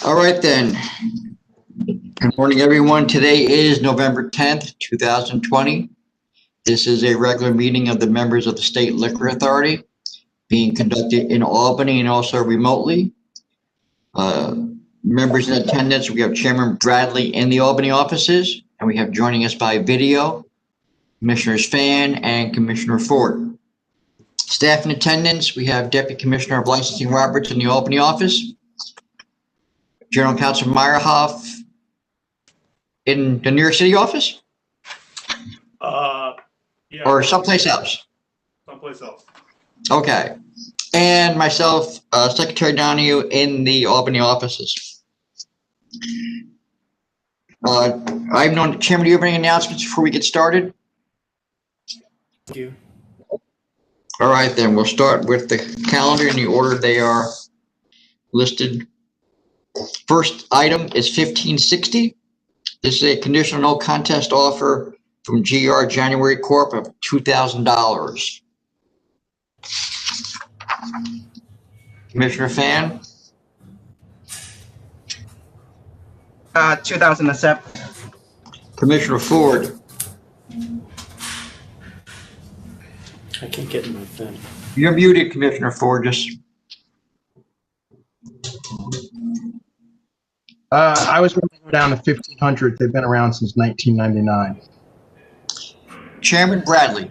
All right then. Good morning, everyone. Today is November 10th, 2020. This is a regular meeting of the members of the State Liquor Authority being conducted in Albany and also remotely. Members in attendance, we have Chairman Bradley in the Albany offices, and we have joining us by video, Commissioners Fan and Commissioner Ford. Staff in attendance, we have Deputy Commissioner of Licensing Roberts in the Albany office, General Counsel Meyerhoff in the New York City office? Yeah. Or someplace else? Someplace else. Okay. And myself, Secretary Donahue in the Albany offices. I've known, Chairman, do you have any announcements before we get started? Thank you. All right, then we'll start with the calendar in the order they are listed. First item is 1560. This is a conditional no contest offer from GR January Corp of $2,000. Commissioner Fan? 2007. Commissioner Ford? I can't get in my thing. You're muted, Commissioner Ford. Just. I was going to go down to 1500. They've been around since 1999. Chairman Bradley?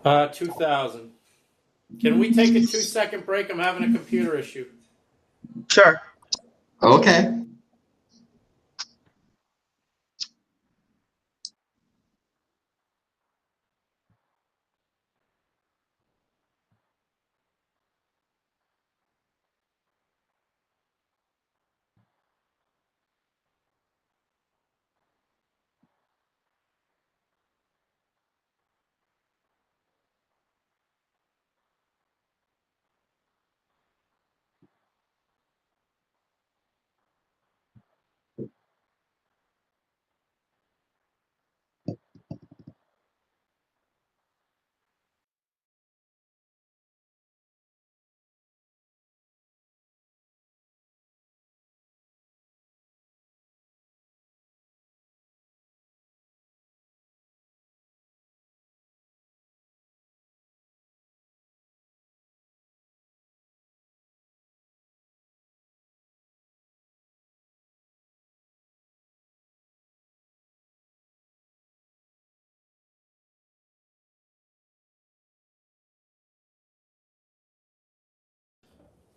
2000. Can we take a 2-second break? I'm having a computer issue. Sure. Okay.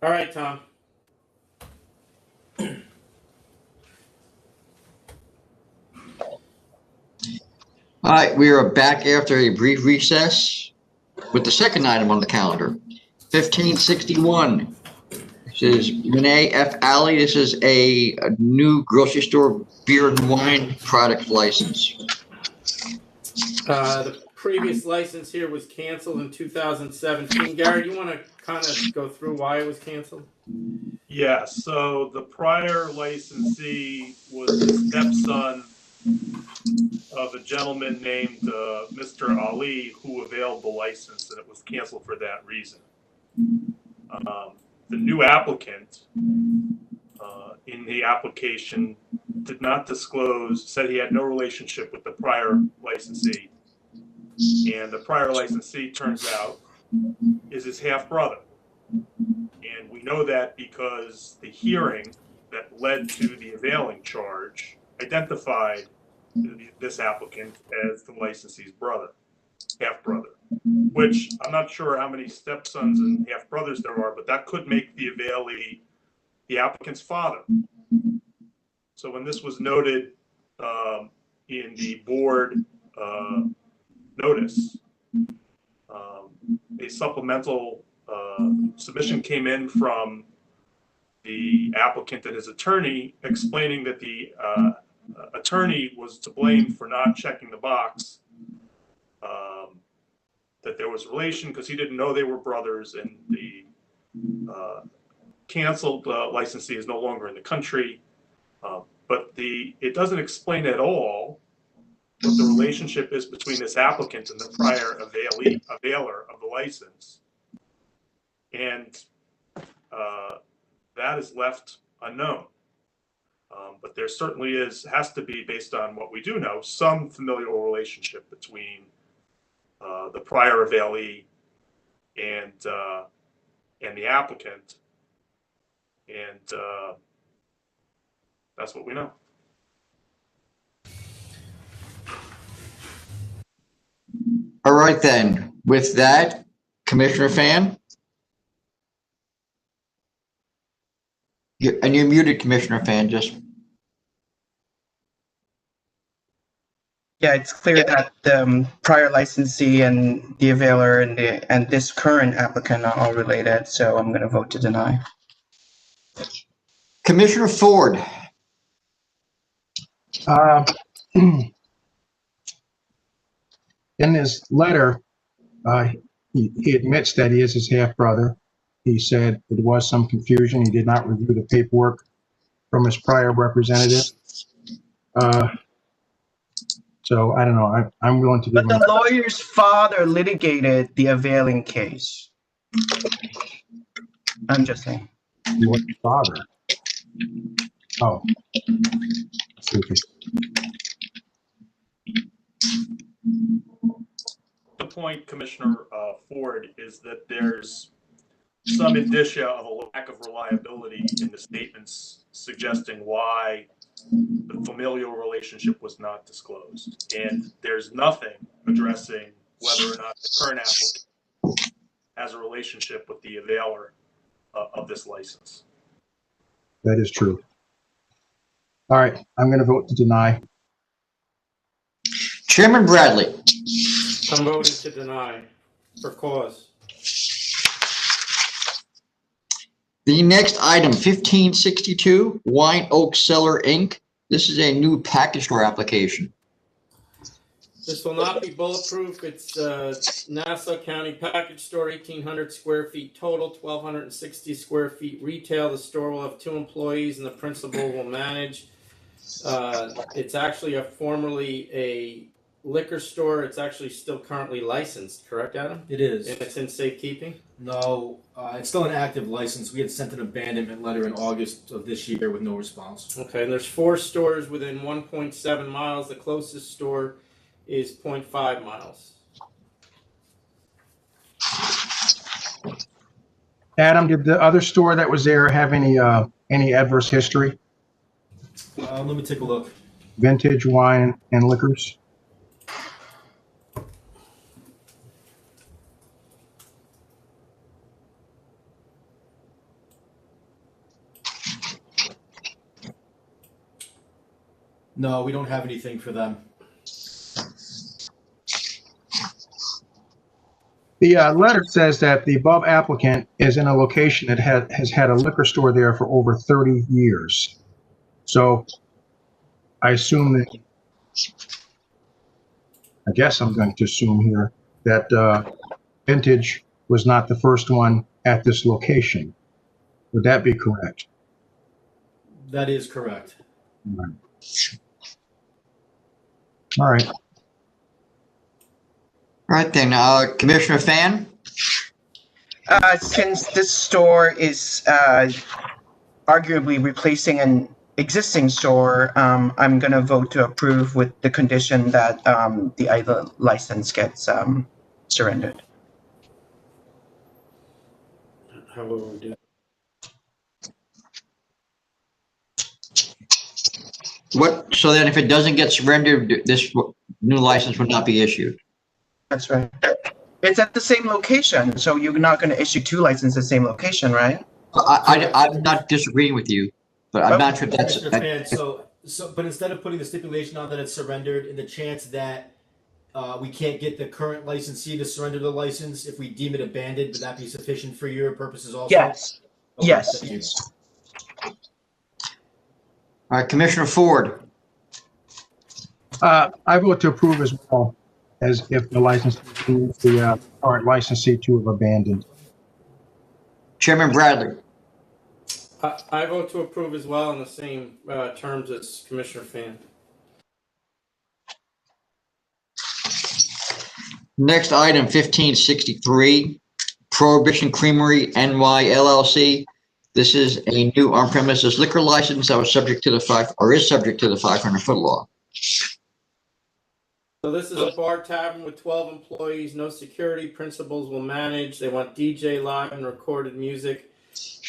All right, Tom. All right, we are back after a brief recess with the second item on the calendar, 1561. This is Renee F. Alley. This is a new grocery store beer and wine product license. The previous license here was canceled in 2017. Gary, you want to kind of go through why it was canceled? Yeah, so the prior licensee was the stepson of a gentleman named Mr. Ali, who availed the license, and it was canceled for that reason. The new applicant in the application did not disclose, said he had no relationship with the prior licensee. And the prior licensee, turns out, is his half-brother. And we know that because the hearing that led to the availing charge identified this applicant as the licensee's brother, half-brother, which I'm not sure how many stepsons and half-brothers there are, but that could make the availee the applicant's father. So when this was noted in the board notice, a supplemental submission came in from the applicant and his attorney explaining that the attorney was to blame for not checking the box that there was relation, because he didn't know they were brothers, and the canceled licensee is no longer in the country. But it doesn't explain at all what the relationship is between this applicant and the prior availer of the license. And that that is left unknown. But there certainly has to be, based on what we do know, some familial relationship between the prior availee and the applicant, and that's what we know. All right, then. With that, Commissioner Fan? And you're muted, Commissioner Fan, just. Yeah, it's clear that the prior licensee and the availer and this current applicant are all related, so I'm going to vote to deny. Commissioner Ford? In his letter, he admits that he is his half-brother. He said there was some confusion. He did not review the paperwork from his prior representative. So I don't know. I'm willing to give But him. the lawyer's father litigated the availing case. I'm just saying. Your father. Oh. Okay. The point, Commissioner Ford, is that there's some indicia of a lack of reliability in the statements suggesting why the familial relationship was not disclosed. And there's nothing addressing whether or not the current applicant has a relationship with the availer of this license. That is true. All right, I'm going to vote to deny. Chairman Bradley? I'm voting to deny for cause. The next item, 1562, Wine Oak Cellar, Inc. This is a new package store application. This will not be bulletproof. It's Nassau County package store, 1,800 square feet total, 1,260 square feet retail. The store will have 2 employees and the principal will manage. It's actually formerly a liquor store. It's actually still currently licensed, correct, Adam? It is. And it's in safekeeping? No, it's still an active license. We had sent an abandonment letter in August of this year with no response. Okay, and there's 4 stores within 1.7 miles. The closest store is 0.5 miles. Adam, did the other store that was there have any adverse history? Let me take a look. Vintage wine and liquors? No, we don't have anything for them. The letter says that the above applicant is in a location that has had a liquor store there for over 30 years. So I assume that, I guess I'm going to assume here that Vintage was not the first one at this location. Would that be correct? That is correct. All right. All right, then, Commissioner Fan? Since this store is arguably replacing an existing store, I'm going to vote to approve with the condition that the idle license gets surrendered. How will we do? What? So then if it doesn't get surrendered, this new license would not be issued? That's right. It's at the same location, so you're not going to issue 2 licenses at the same location, right? I'm not disagreeing with you, but I'm not sure if that's. Mr. Fan, but instead of putting the stipulation on that it's surrendered, in the chance that we can't get the current licensee to surrender the license, if we deem it abandoned, would that be sufficient for your purposes also? Yes. Okay, Yes. thank you. All right, Commissioner Ford? I vote to approve as well, as if the license moves the current licensee to have abandoned. Chairman Bradley? I vote to approve as well in the same terms as Commissioner Fan. Next item, 1563, Prohibition Creamery NY LLC. This is a new on-premises liquor license that was subject to the 500-foot law. So this is a bar tavern with 12 employees, no security. Principals will manage. They want DJ, live and recorded music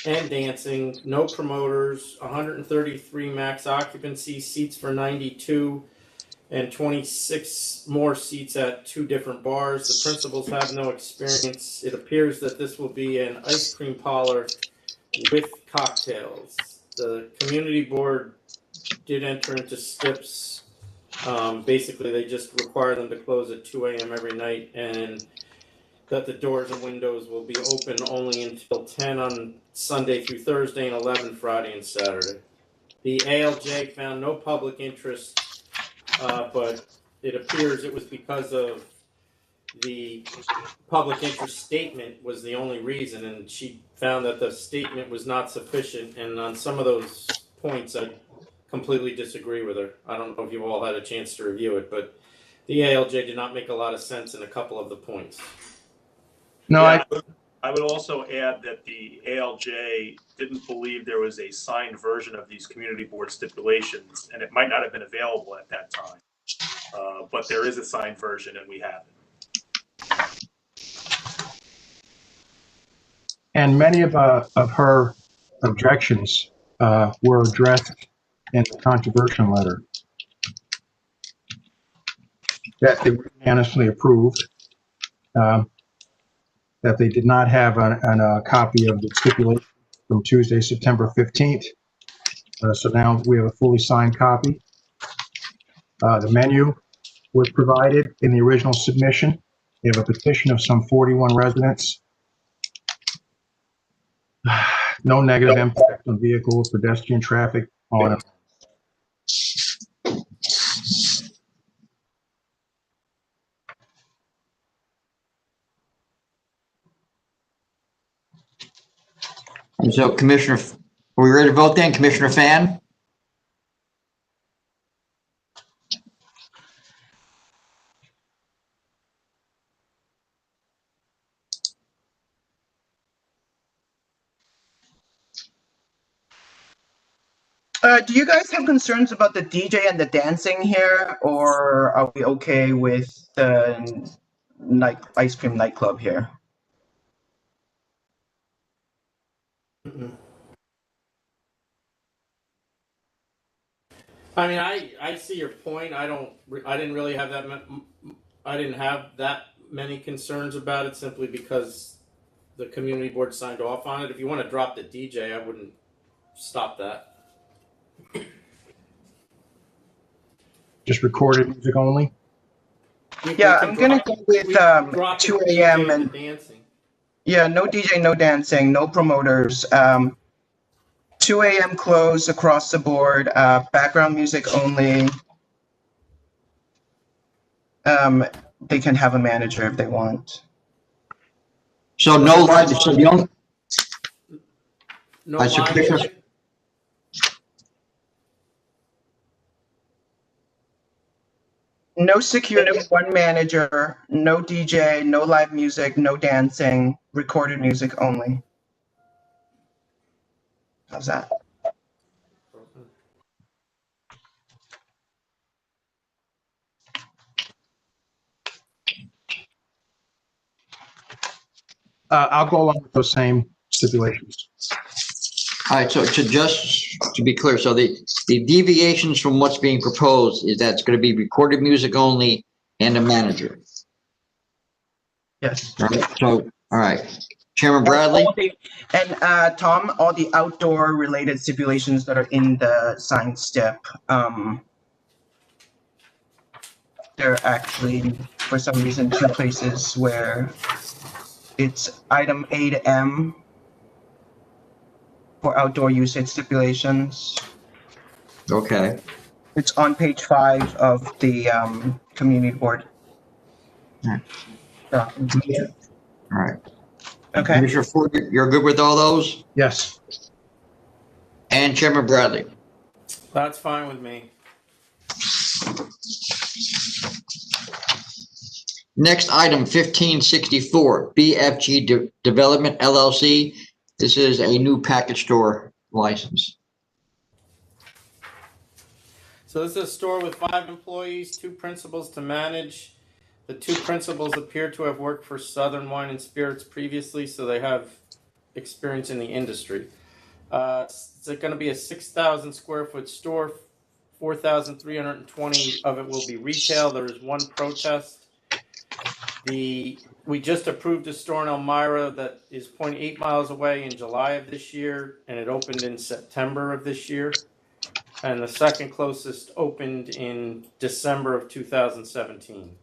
and dancing. No promoters. 133 max occupancy, seats for 92, and 26 more seats at 2 different bars. The principals have no experience. It appears that this will be an ice cream parlor with cocktails. The community board did enter into STIPs. Basically, they just require them to close at 2 a.m. every night, and that the doors and windows will be open only until 10 on Sunday through Thursday and 11 Friday and Saturday. The ALJ found no public interest, but it appears it was because of the public interest statement was the only reason, and she found that the statement was not sufficient, and on some of those points I completely disagree with her. I don't know if you all had a chance to review it, but the ALJ did not make a lot of sense in a couple of the points. No, Yeah, I would also add that the ALJ didn't believe there was a signed version of these community board stipulations, and it might not have been available at that time. But there is a signed version, and we have it. and many of her objections were addressed in the controversial letter that they were unanimously approved, that they did not have a copy of the stipulation from Tuesday, September 15th. So now we have a fully signed copy. The menu was provided in the original submission. We have a petition of some 41 residents. No negative impact on vehicles, pedestrian traffic on it. So Commissioner, are we ready to vote then? Commissioner Fan? Do you guys have concerns about the DJ and the dancing here, or are we okay with the ice cream nightclub here? I mean, I see your point. I didn't really have I didn't have that many concerns about it simply because the community board signed off on it. If you want to drop the DJ, I wouldn't stop that. Just recorded music only. Yeah, I'm gonna go with 2 a.m. and dancing. yeah, no DJ, no dancing, no promoters. 2 a.m. close across the board. Background music only. They can have a manager if they want. So no live, so the only, No so live Commissioner, music? No security, one manager, no DJ, no live music, no dancing, recorded music only. How's that? I'll go along with those same stipulations. all right, so just to be clear, so the deviations from what's being proposed is that it's going to be recorded music only and a manager. Yes. Right? So, all right. Chairman Bradley? And Tom, all the outdoor related stipulations that are in the signed stip, they're actually, for some reason, 2 places where it's item A to M for outdoor usage stipulations. Okay. It's on page 5 of the community board. All Yeah. All right. Okay. Commissioner Ford, you're good with all those? Yes. And Chairman Bradley? That's fine with me. Next item, 1564, BFG Development LLC, This is a new package store license. So this is a store with 5 employees, 2 principals to manage. The 2 principals appear to have worked for Southern Wine and Spirits previously, so they have experience in the industry. It's going to be a 6,000 square foot store. 4,320 of it will be retail. There is 1 protest. We just approved a store in Elmira that is 0.8 miles away in July of this year, and it opened in September of this year. And the second closest opened in December of 2017,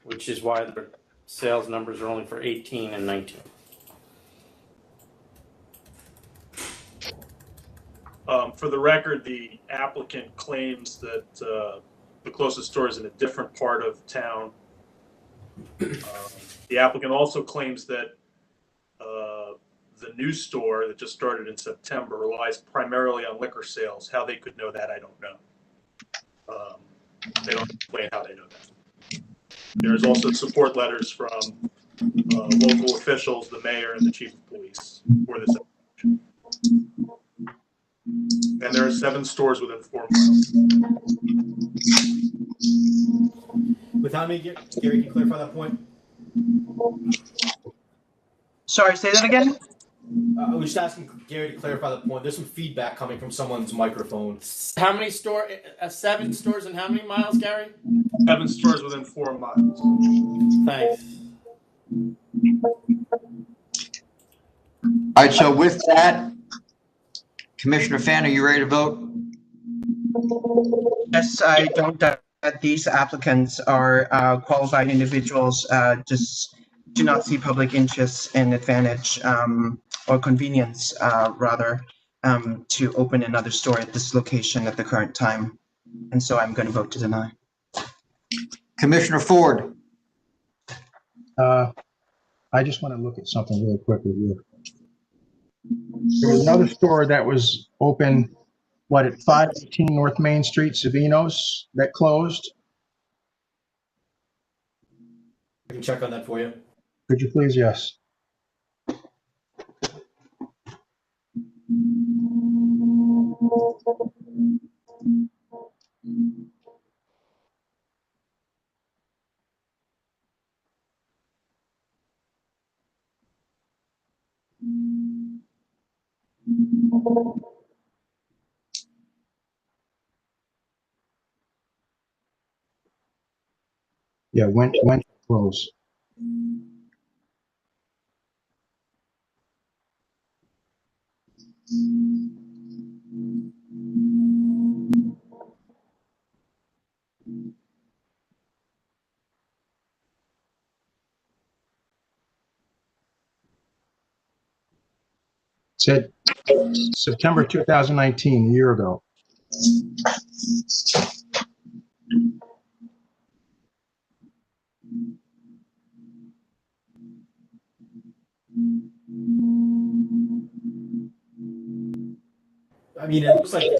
which is why the sales numbers are only for 18 and 19. For the record, the applicant claims that the closest store is in a different part of town. The applicant also claims that the new store that just started in September relies primarily on liquor sales. How they could know that, I don't know. They don't explain how they know that. There's also support letters from local officials, the mayor, and the chief of police for this application. And there are 7 stores within 4 miles. Without me, Gary, can you clarify that point? Sorry, say that again? I was just asking Gary to clarify the point. There's some feedback coming from someone's microphone. How many 7 stores in how many miles, Gary? 7 stores within 4 miles. Thanks. All right, so with that, Commissioner Fan, are you ready to vote? Yes, I don't doubt that these applicants are qualified individuals, just do not see public interest and advantage or convenience, rather, to open another store at this location at the current time. And so I'm going to vote to deny. Commissioner Ford? I just want to look at something really quickly here. There was another store that was open, at 518 North Main Street, Savino's, that closed. I can check on that for you. Could you please? Yes. Yeah, when to close? Said September 2019, a year ago. I mean, it looks like,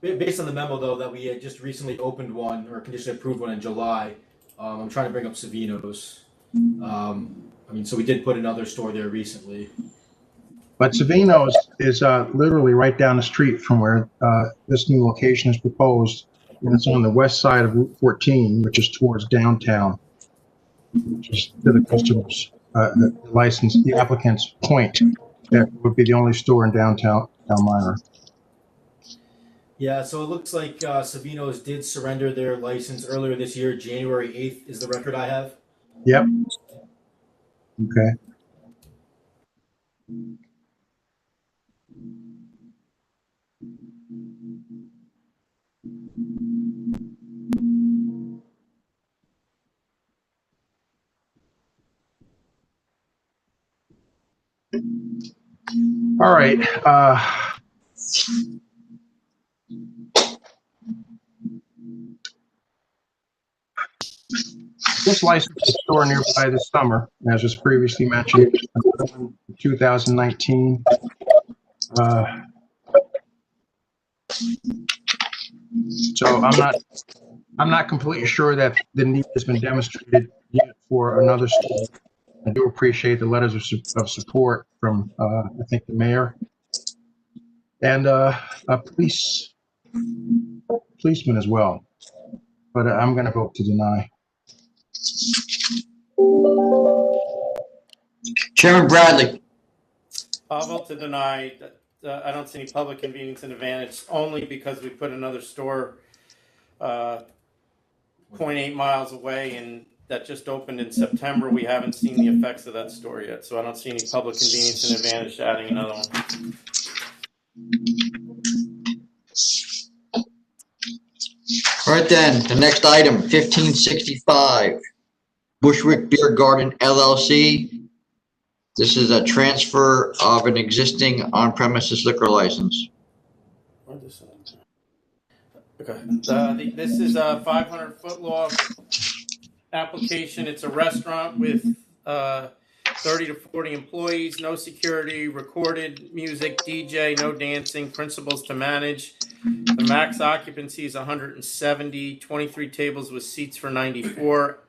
based on the memo, though, that we had just recently opened one, or conditionally approved one in July. I'm trying to bring up Savino's. I mean, so we did put another store there recently. But Savino's is literally right down the street from where this new location is proposed, and it's on the west side of Route 14, which is towards downtown, which is to the customers, the license, the applicant's point. That would be the only store in downtown Elmira. Yeah, so it looks like Savino's did surrender their license earlier this year. January 8th is the record I have. Yep. Okay. All right. This licensed a store nearby this summer, as was previously mentioned, in 2019. So I'm not completely sure that the need has been demonstrated yet for another store I do appreciate the letters of support from, I think, the mayor and policemen as well. But I'm going to vote to deny. Chairman Bradley. I'll vote to deny. I don't see any public convenience and advantage, only because we put another store 0.8 miles away, and that just opened in September. We haven't seen the effects of that store yet, so I don't see any public convenience and advantage to adding another one. All right then, the next item, 1565, Bushwick Beer Garden LLC. This is a transfer of an existing on-premises liquor license. Okay. This is a 500-foot long application. It's a restaurant with 30 to 40 employees, no security, recorded music, DJ, no dancing, principals to manage. The max occupancy is 170, 23 tables with seats for 94.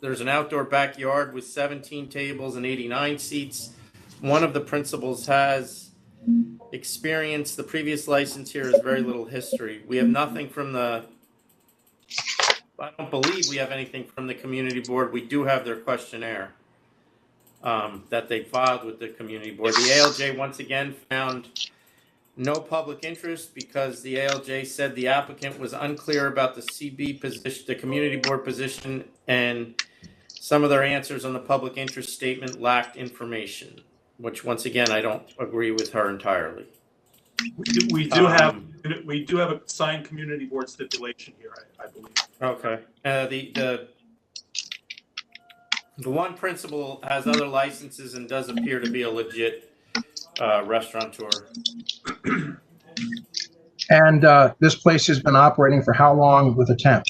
There's an outdoor backyard with 17 tables and 89 seats. One of the principals has experience. The previous license here has very little history. We have nothing from I don't believe we have anything from the community board. We do have their questionnaire that they filed with the community board. The ALJ once again found no public interest because the ALJ said the applicant was unclear about the CB position, the community board position, and some of their answers on the public interest statement lacked information, which once again, I don't agree with her entirely. We do have a signed community board stipulation here, I believe. Okay. The one principal has other licenses and does appear to be a legit restaurateur. And this place has been operating for how long with a temp?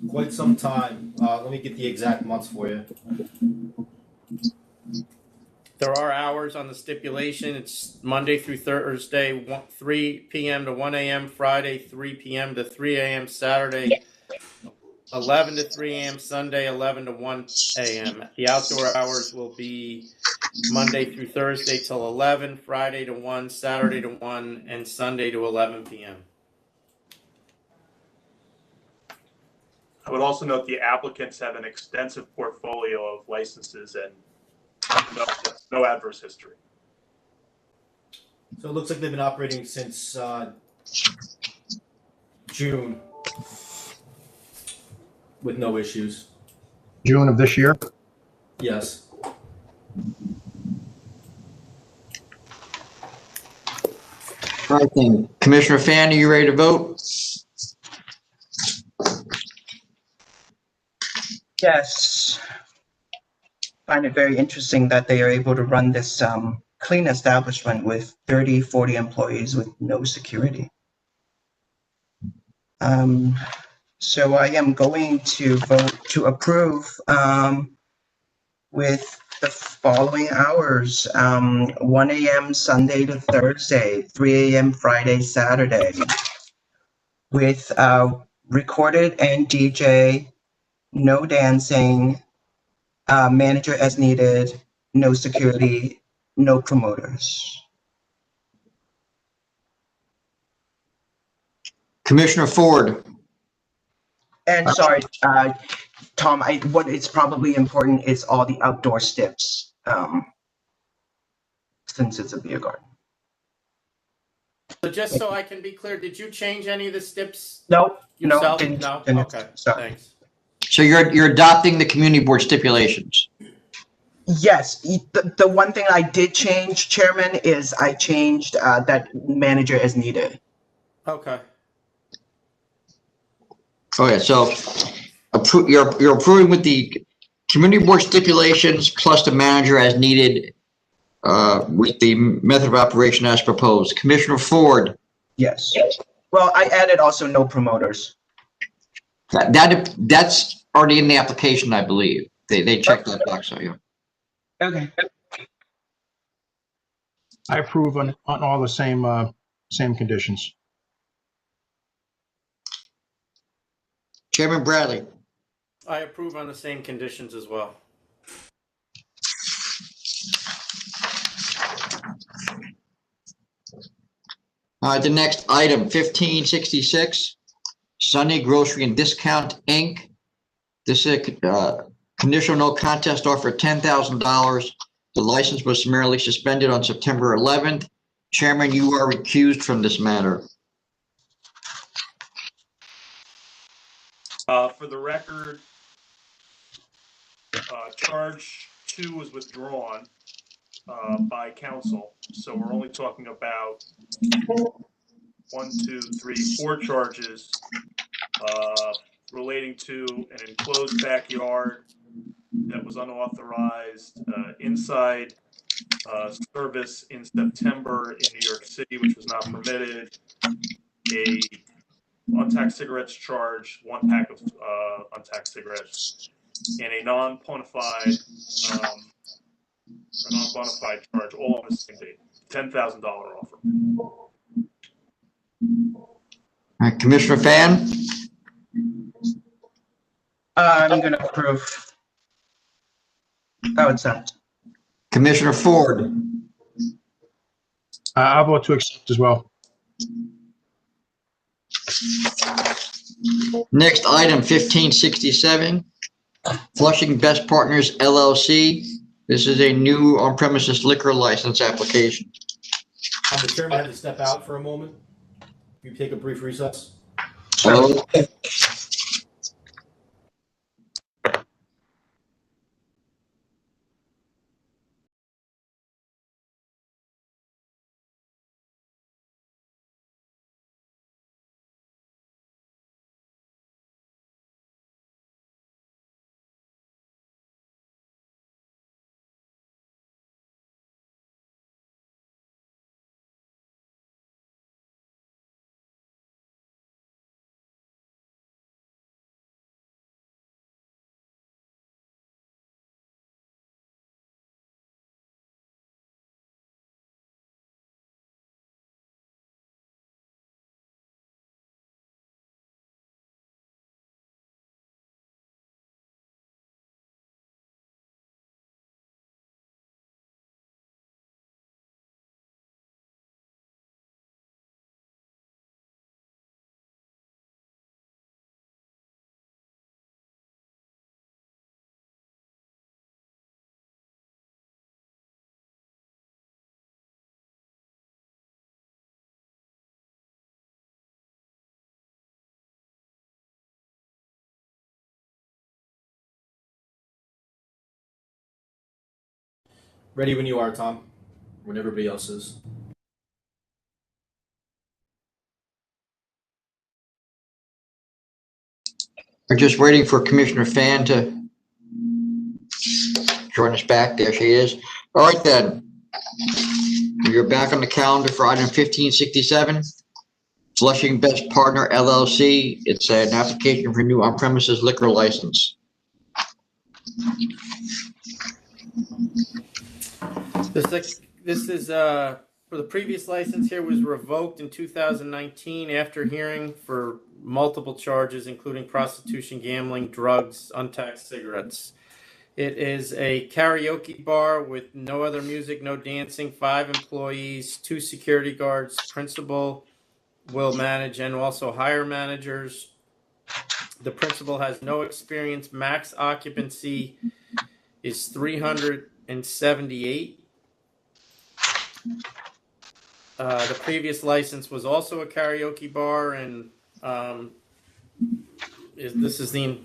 Quite some time. Let me get the exact months for you. There are hours on the stipulation. It's Monday through Thursday, 3 p.m. to 1 a.m., Friday, 3 p.m. to 3 a.m., Saturday, 11 to 3 a.m., Sunday, 11 to 1 a.m. The outdoor hours will be Monday through Thursday till 11, Friday to 1, Saturday to 1, and Sunday to 11 p.m. I would also note the applicants have an extensive portfolio of licenses and no adverse history. So it looks like they've been operating since June with no issues. June of this year? Yes. All right then, Commissioner Fan, are you ready to vote? Yes. Find it very interesting that they are able to run this clean establishment with 30, 40 employees with no security. So I am going to vote to approve with the following hours: 1 a.m. Sunday to Thursday, 3 a.m. Friday, Saturday, with recorded and DJ, no dancing, manager as needed, no security, no promoters. Commissioner Ford. And sorry, Tom, what is probably important is all the outdoor steps, since it's a beer garden. So just so I can be clear, did you change any of the steps No, yourself? didn't. Okay, Sorry. thanks. So you're adopting the community board stipulations. Yes, the one thing I did change, Chairman, is I changed that manager as needed. Okay. Okay, so you're approving with the community board stipulations plus the manager as needed with the method of operation as proposed. Commissioner Ford. Yes. Well, I added also no promoters. That's already in the application, I believe. They checked that box, so yeah. Okay. I approve on all the same conditions. Chairman Bradley. I approve on the same conditions as well. All right, the next item, 1566, Sunny Grocery and Discount, Inc. This is a conditional no contest offer of $10,000. The license was summarily suspended on September 11th. Chairman, you are recused from this matter. For the record, charge 2 was withdrawn by council, so we're only talking about 4 charges relating to an enclosed backyard that was unauthorized, inside service in September in New York City, which was not permitted, a untaxed cigarettes charge, 1 pack of untaxed cigarettes, and a non-bona fide charge, all on the same date. $10,000 offer. All right, Commissioner Fan, I'm going to approve. I would accept. Commissioner Ford, I'll vote to accept as well. next item, 1567, Flushing Best Partners LLC. This is a new on-premises liquor license application. The chairman had to step out for a moment. You take a brief recess. So, Ready when you are, Tom. When everybody else is. we're just waiting for Commissioner Fan to join us back. There she is. All right, then. You're back on the calendar for item 1567. Flushing Best Partner LLC. It's an application for new on-premises liquor license. This is for the previous license here was revoked in 2019 after hearing for multiple charges, including prostitution, gambling, drugs, untaxed cigarettes. It is a karaoke bar with no other music, no dancing, 5 employees, 2 security guards, principal will manage and also hire managers. The principal has no experience. Max occupancy is 378. The previous license was also a karaoke bar, and this is the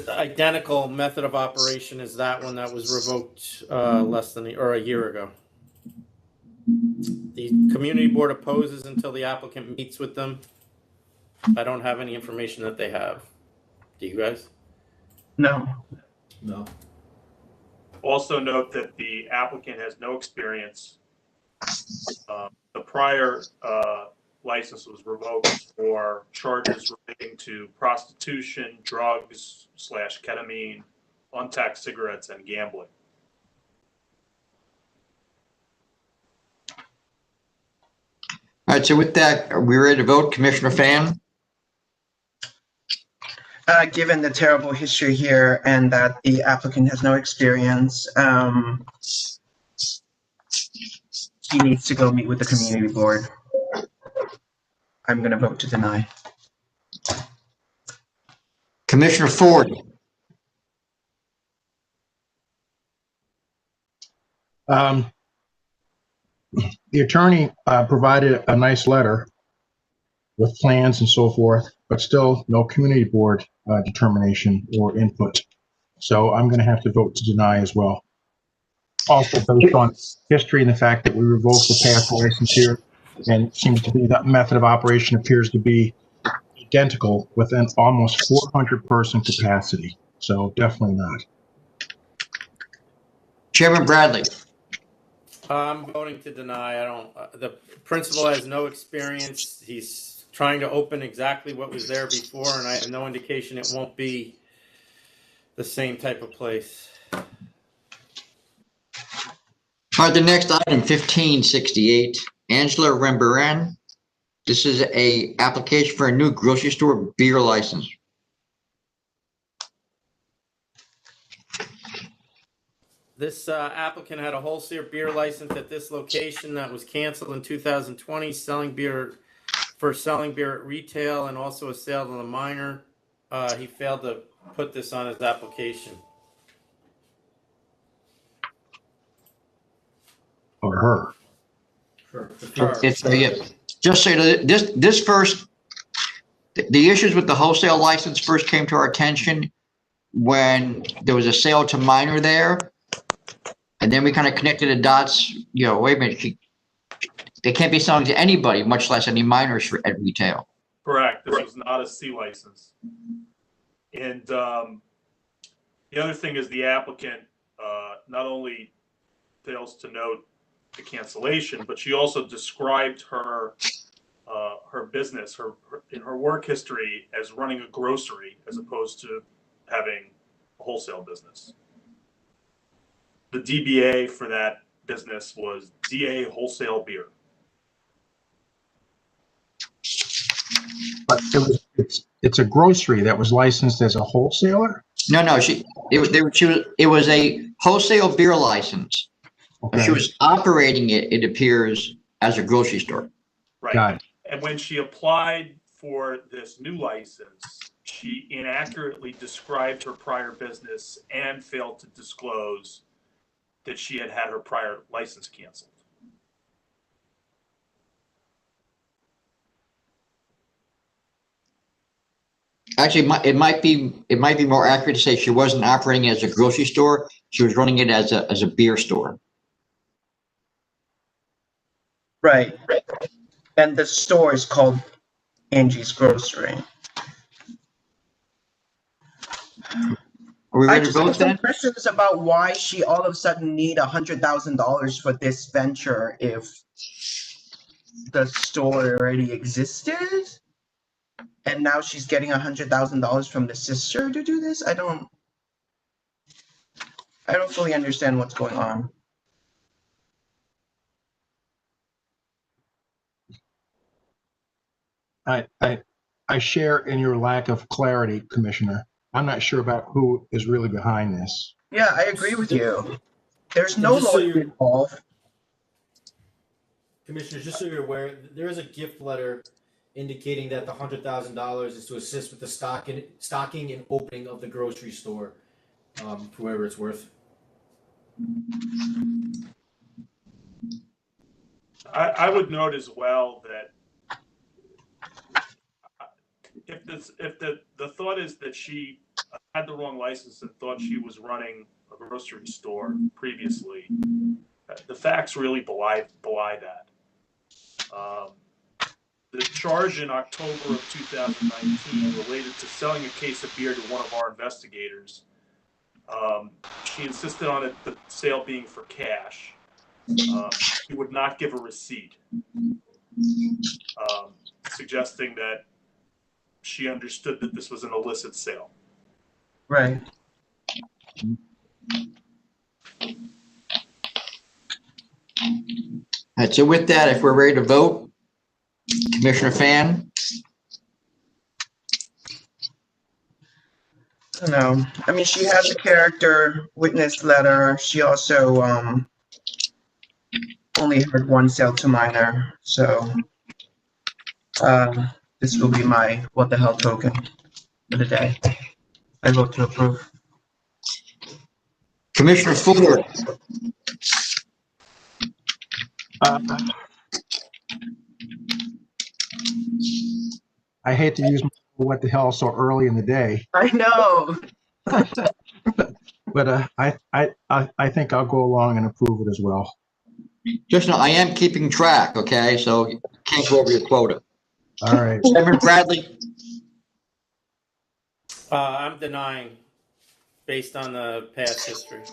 identical method of operation as that one that was revoked less than a year ago. The community board opposes until the applicant meets with them. I don't have any information that they have. Do you guys? No. No. Also note that the applicant has no experience. The prior license was revoked for charges relating to prostitution, drugs / ketamine, untaxed cigarettes, and gambling. All right, so with that, are we ready to vote? Commissioner Fan, Given the terrible history here and that the applicant has no experience, he needs to go meet with the community board. I'm going to vote to deny. Commissioner Ford. The attorney provided a nice letter with plans and so forth, but still no community board determination or input. So I'm going to have to vote to deny as well. Also based on history and the fact that we revoked the past license here, and seems to be that method of operation appears to be identical with an almost 400 person capacity. So definitely not. Chairman Bradley. I'm voting to deny. I don't, the principal has no experience. He's trying to open exactly what was there before, and I have no indication it won't be the same type of place. All right, the next item, 1568, Angela Rembaran. This is a application for a new grocery store beer license. This applicant had a wholesale beer license at this location that was canceled in 2020, selling beer at retail and also a sale to the minor. He failed to put this on his application. Or her. Sure. Just say that this first, the issues with the wholesale license first came to our attention when there was a sale to minor there. And then we kind of connected the dots, you know, wait a minute, they can't be selling to anybody, much less any minors at retail. Correct. This was not a C license. And the other thing is the applicant not only fails to note the cancellation, but she also described her business, in her work history, as running a grocery as opposed to having a wholesale business. The DBA for that business was DA Wholesale Beer. But it's a grocery that was licensed as a wholesaler? No, it was a wholesale beer license. Okay. She was operating it, it appears, as a grocery store. Right. Got it. And when she applied for this new license, she inaccurately described her prior business and failed to disclose that she had had her prior license canceled. Actually, it might be more accurate to say she wasn't operating as a grocery store. She was running it as a beer store. Right. And the store is called Angie's Grocery. Are we I ready to just have vote some then? questions about why she all of a sudden need $100,000 for this venture if the store already existed, and now she's getting $100,000 from the sister to do this. I don't fully understand what's going on. I share in your lack of clarity, Commissioner. I'm not sure about who is really behind this. Yeah, I agree with you. There's no Just so lawyer you're- involved. Commissioners, just so you're aware, there is a gift letter indicating that the $100,000 is to assist with the stocking and opening of the grocery store, for whatever it's worth. I would note as well that if the thought is that she had the wrong license and thought she was running a grocery store previously, the facts really belie that. The charge in October of 2019 related to selling a case of beer to one of our investigators. She insisted on the sale being for cash. She would not give a receipt, suggesting that she understood that this was an illicit sale. Right. All right, so with that, if we're ready to vote, Commissioner Fan, No, I mean, she has a character witness letter. She also only heard one sale to minor, so this will be my what the hell token for the day. I vote to approve. Commissioner Ford, I hate to use my what the hell so early in the day, I know. but I think I'll go along and approve it as well. just know I am keeping track, okay? So you can't go over your quota. All right. Chairman Bradley, I'm denying based on the past history.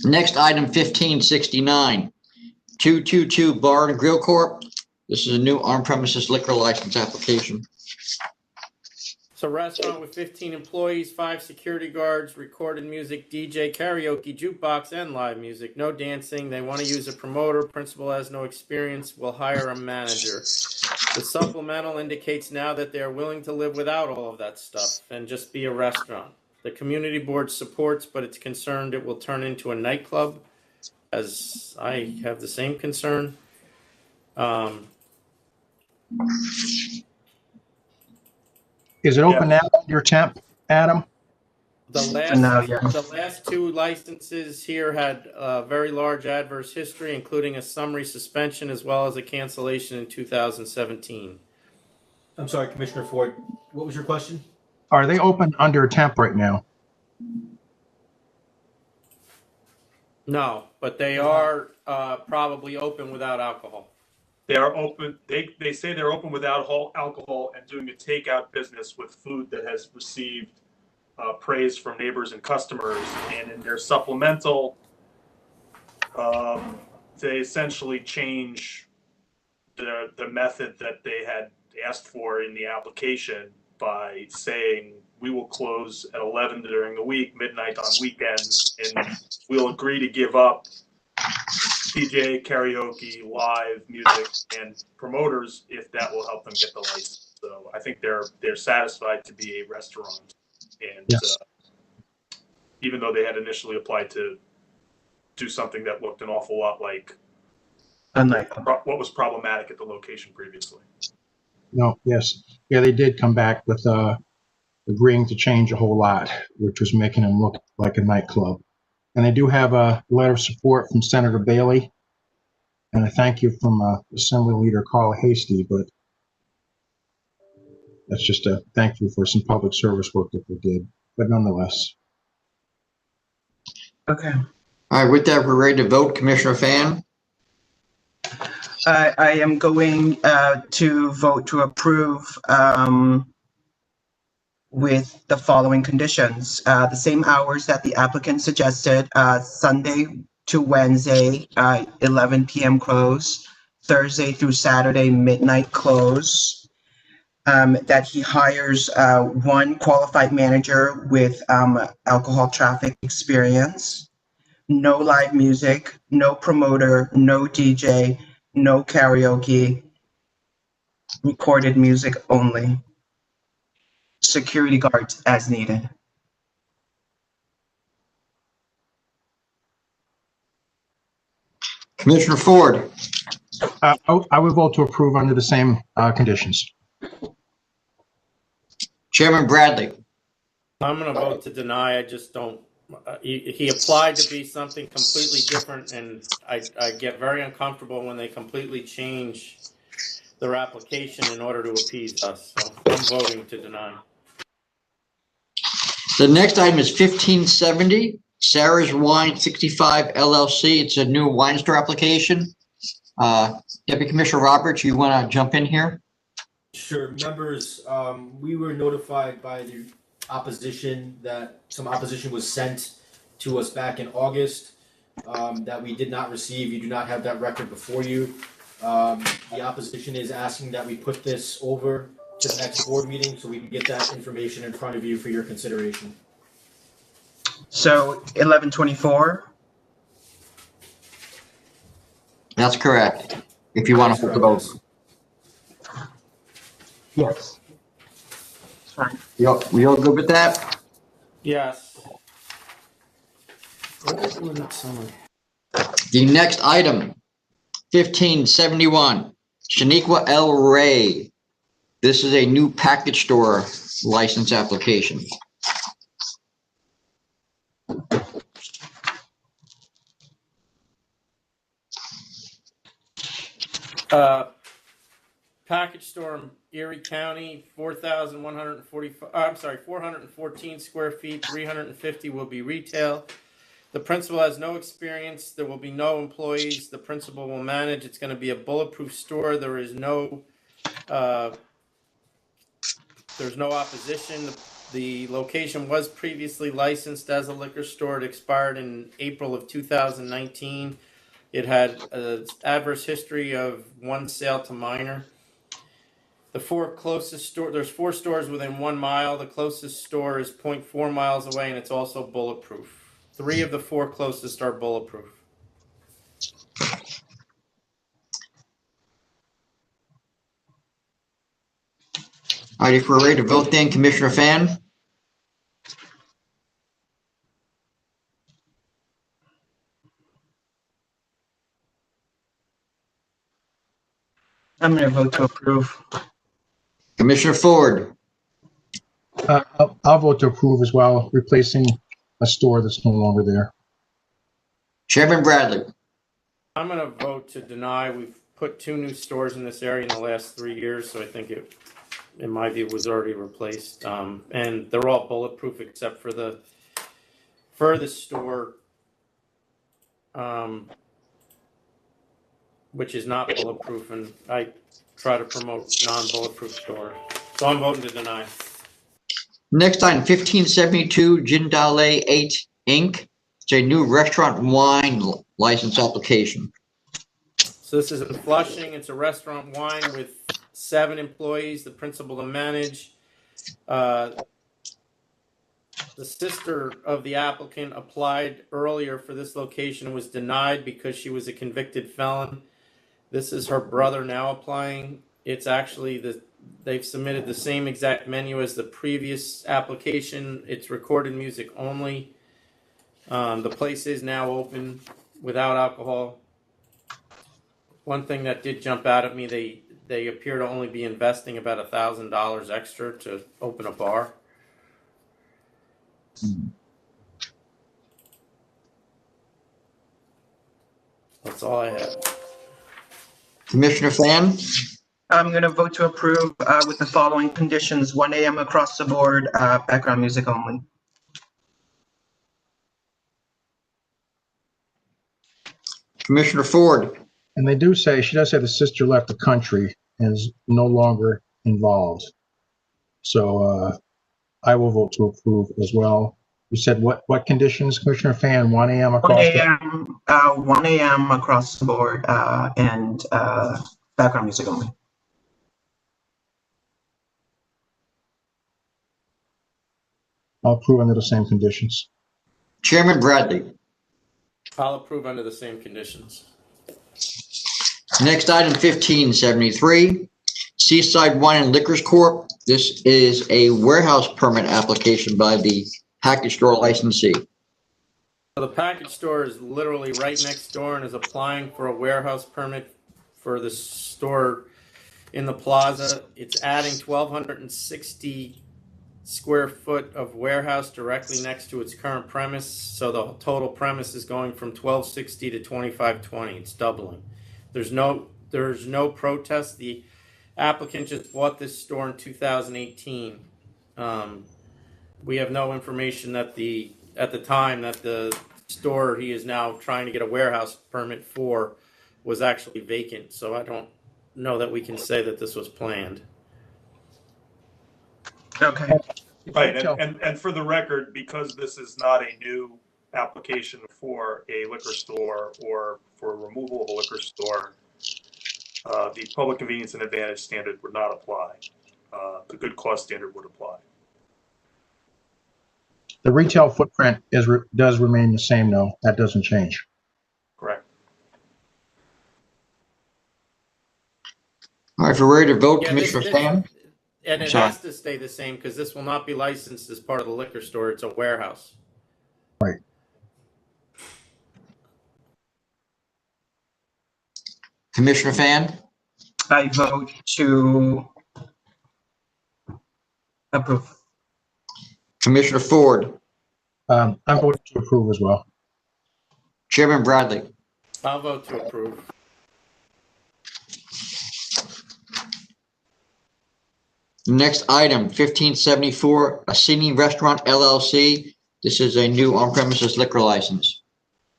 next item 1569, 222 Bar and Grill Corp. This is a new on-premises liquor license application. It's a restaurant with 15 employees, 5 security guards, recorded music, DJ, karaoke, jukebox, and live music. No dancing. They want to use a promoter. Principal has no experience. Will hire a manager. The supplemental indicates now that they are willing to live without all of that stuff and just be a restaurant. The community board supports, but it's concerned it will turn into a nightclub, as I have the same concern. Is it open now, your temp, Adam? The last 2 licenses here had a very large adverse history, including a summary suspension as well as a cancellation in 2017. I'm sorry, Commissioner Ford. What was your question? Are they open under temp right now? No, but they are probably open without alcohol. They are open. They say they're open without alcohol and doing a takeout business with food that has received praise from neighbors and customers. And in their supplemental, they essentially change the method that they had asked for in the application by saying we will close at 11 during the week, midnight on weekends, and we'll agree to give up DJ, karaoke, live music, and promoters if that will help them get the license. So I think they're satisfied to be a restaurant, and Yes. Even though they had initially applied to do something that looked an awful lot like A nightclub. what was problematic at the location previously. No, yes. Yeah, they did come back with agreeing to change a whole lot, which was making them look like a nightclub. And they do have a letter of support from Senator Bailey. And a thank you from Assembly Leader Carl Hasty, but that's just a thank you for some public service work that they did. But nonetheless. Okay. All right, with that, we're ready to vote. Commissioner Fan, I am going to vote to approve with the following conditions. The same hours that the applicant suggested, Sunday to Wednesday, 11 p.m. close, Thursday through Saturday, midnight close, that he hires 1 qualified manager with alcohol traffic experience, no live music, no promoter, no DJ, no karaoke, recorded music only. Security guards as needed. Commissioner Ford, I would vote to approve under the same conditions. Chairman Bradley, I'm going to vote to deny. I just don't. He applied to be something completely different, and I get very uncomfortable when they completely change their application in order to appease us. So I'm voting to deny. the next item is 1570, Sarah's Wine 65 LLC. It's a new wine store application. Deputy Commissioner Roberts, you want to jump in here? Sure. Members, we were notified by the opposition that some opposition was sent to us back in August that we did not receive. You do not have that record before you. The opposition is asking that we put this over to the next board meeting so we can get that information in front of you for your consideration. So 11/24. That's correct. If you want to hold the vote. Yes. fine. We all good with that? Yes. What did I do with that summary? The next item, 1571, Shaniqua L. Ray. This is a new package store license application. Package store in Erie County, 414 square feet, 350 will be retail. The principal has no experience. There will be no employees. The principal will manage. It's going to be a bulletproof store. There's no opposition. The location was previously licensed as a liquor store. It expired in April of 2019. It had an adverse history of one sale to minor. The four closest store, there's 4 stores within 1 mile. The closest store is 0.4 miles away, and it's also bulletproof. 3 of the 4 closest are bulletproof. All right, if we're ready to vote then, Commissioner Fan, I'm going to vote to approve. Commissioner Ford, I'll vote to approve as well, replacing a store that's no longer there. Chairman Bradley. I'm going to vote to deny. We've put 2 new stores in this area in the last 3 years, so I think it, in my view, was already replaced. And they're all bulletproof except for the furthest store, which is not bulletproof, and I try to promote non-bulletproof stores. So I'm voting to deny. Next item, 1572, Jindale 8 Inc. It's a new restaurant wine license application. So this is in Flushing. It's a restaurant wine with 7 employees, the principal to manage. The sister of the applicant applied earlier for this location and was denied because she was a convicted felon. This is her brother now applying. It's actually they've submitted the same exact menu as the previous application. It's recorded music only. The place is now open without alcohol. One thing that did jump out at me, they appear to only be investing about $1,000 extra to open a bar. That's all I have. Commissioner Fan, I'm going to vote to approve with the following conditions: 1 a.m. across the board, background music only. Commissioner Ford, And they do say, she does say the sister left the country and is no longer involved. So I will vote to approve as well. You said what conditions, Commissioner Fan? 1 a.m. 1 across the... a.m. 1 a.m. across the board and background music only. I'll approve under the same conditions. Chairman Bradley. I'll approve under the same conditions. Next item, 1573, Seaside Wine and Liquors Corp. This is a warehouse permit application by the package store licensee. So the package store is literally right next door and is applying for a warehouse permit for the store in the plaza. It's adding 1,260 square foot of warehouse directly next to its current premise. So the total premise is going from 1,260 to 2,520. It's doubling. There's no protest. The applicant just bought this store in 2018. We have no information that at the time that the store he is now trying to get a warehouse permit for was actually vacant. So I don't know that we can say that this was planned. Okay. Right, and for the record, because this is not a new application for a liquor store or for removal of a liquor store, the public convenience and advantage standard would not apply. The good cause standard would apply. The retail footprint does remain the same, though. That doesn't change. Correct. All right, if we're ready to vote, Yeah, Commissioner Fan. And it Sorry. has to stay the same because this will not be licensed as part of the liquor store. It's a warehouse. Right. Commissioner Fan, I vote to approve. Commissioner Ford, I'm voting to approve as well. Chairman Bradley. I'll vote to approve. Next item, 1574, Assini Restaurant LLC. This is a new on-premises liquor license.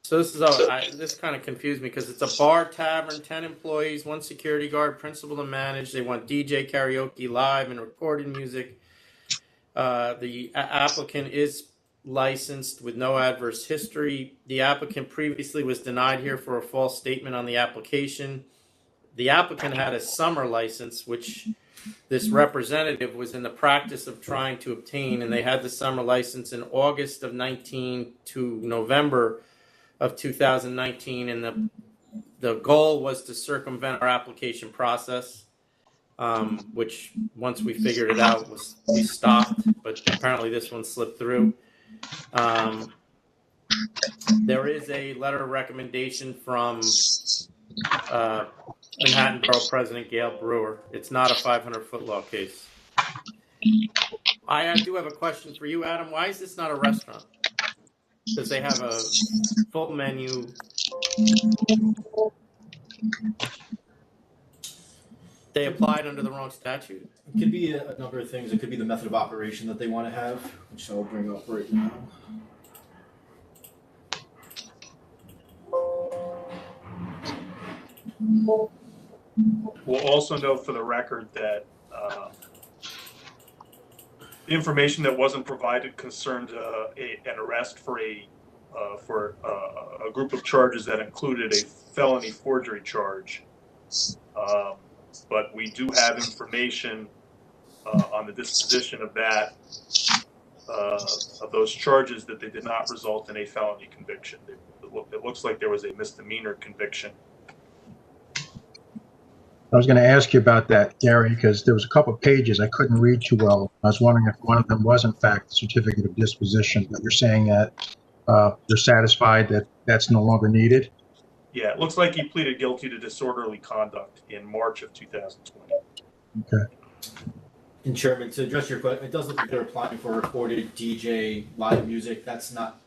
So this is this kind of confused me because it's a bar tavern, 10 employees, 1 security guard, principal to manage. They want DJ karaoke live and recorded music. The applicant is licensed with no adverse history. The applicant previously was denied here for a false statement on the application. The applicant had a summer license, which this representative was in the practice of trying to obtain, and they had the summer license in August of 19 to November of 2019, and the goal was to circumvent our application process, which once we figured it out, we stopped, but apparently this one slipped through. There is a letter of recommendation from Manhattan Borough President Gail Brewer. It's not a 500-foot law case. I do have a question for you, Adam. Why is this not a restaurant? Because they have a full menu. They applied under the wrong statute. It could be a number of things. It could be the method of operation that they want to have, which I'll bring up right now. We'll also note for the record that the information that wasn't provided concerned an arrest for a group of charges that included a felony forgery charge. But we do have information on the disposition of that, of those charges, that they did not result in a felony conviction. It looks like there was a misdemeanor conviction. I was going to ask you about that, Gary, because there was a couple of pages I couldn't read too well. I was wondering if one of them was in fact the certificate of disposition, but you're saying that they're satisfied that that's no longer needed? Yeah, it looks like he pleaded guilty to disorderly conduct in March of 2020. Okay. And Chairman, to address your question, it does look like they're applying for recorded DJ live music. That's not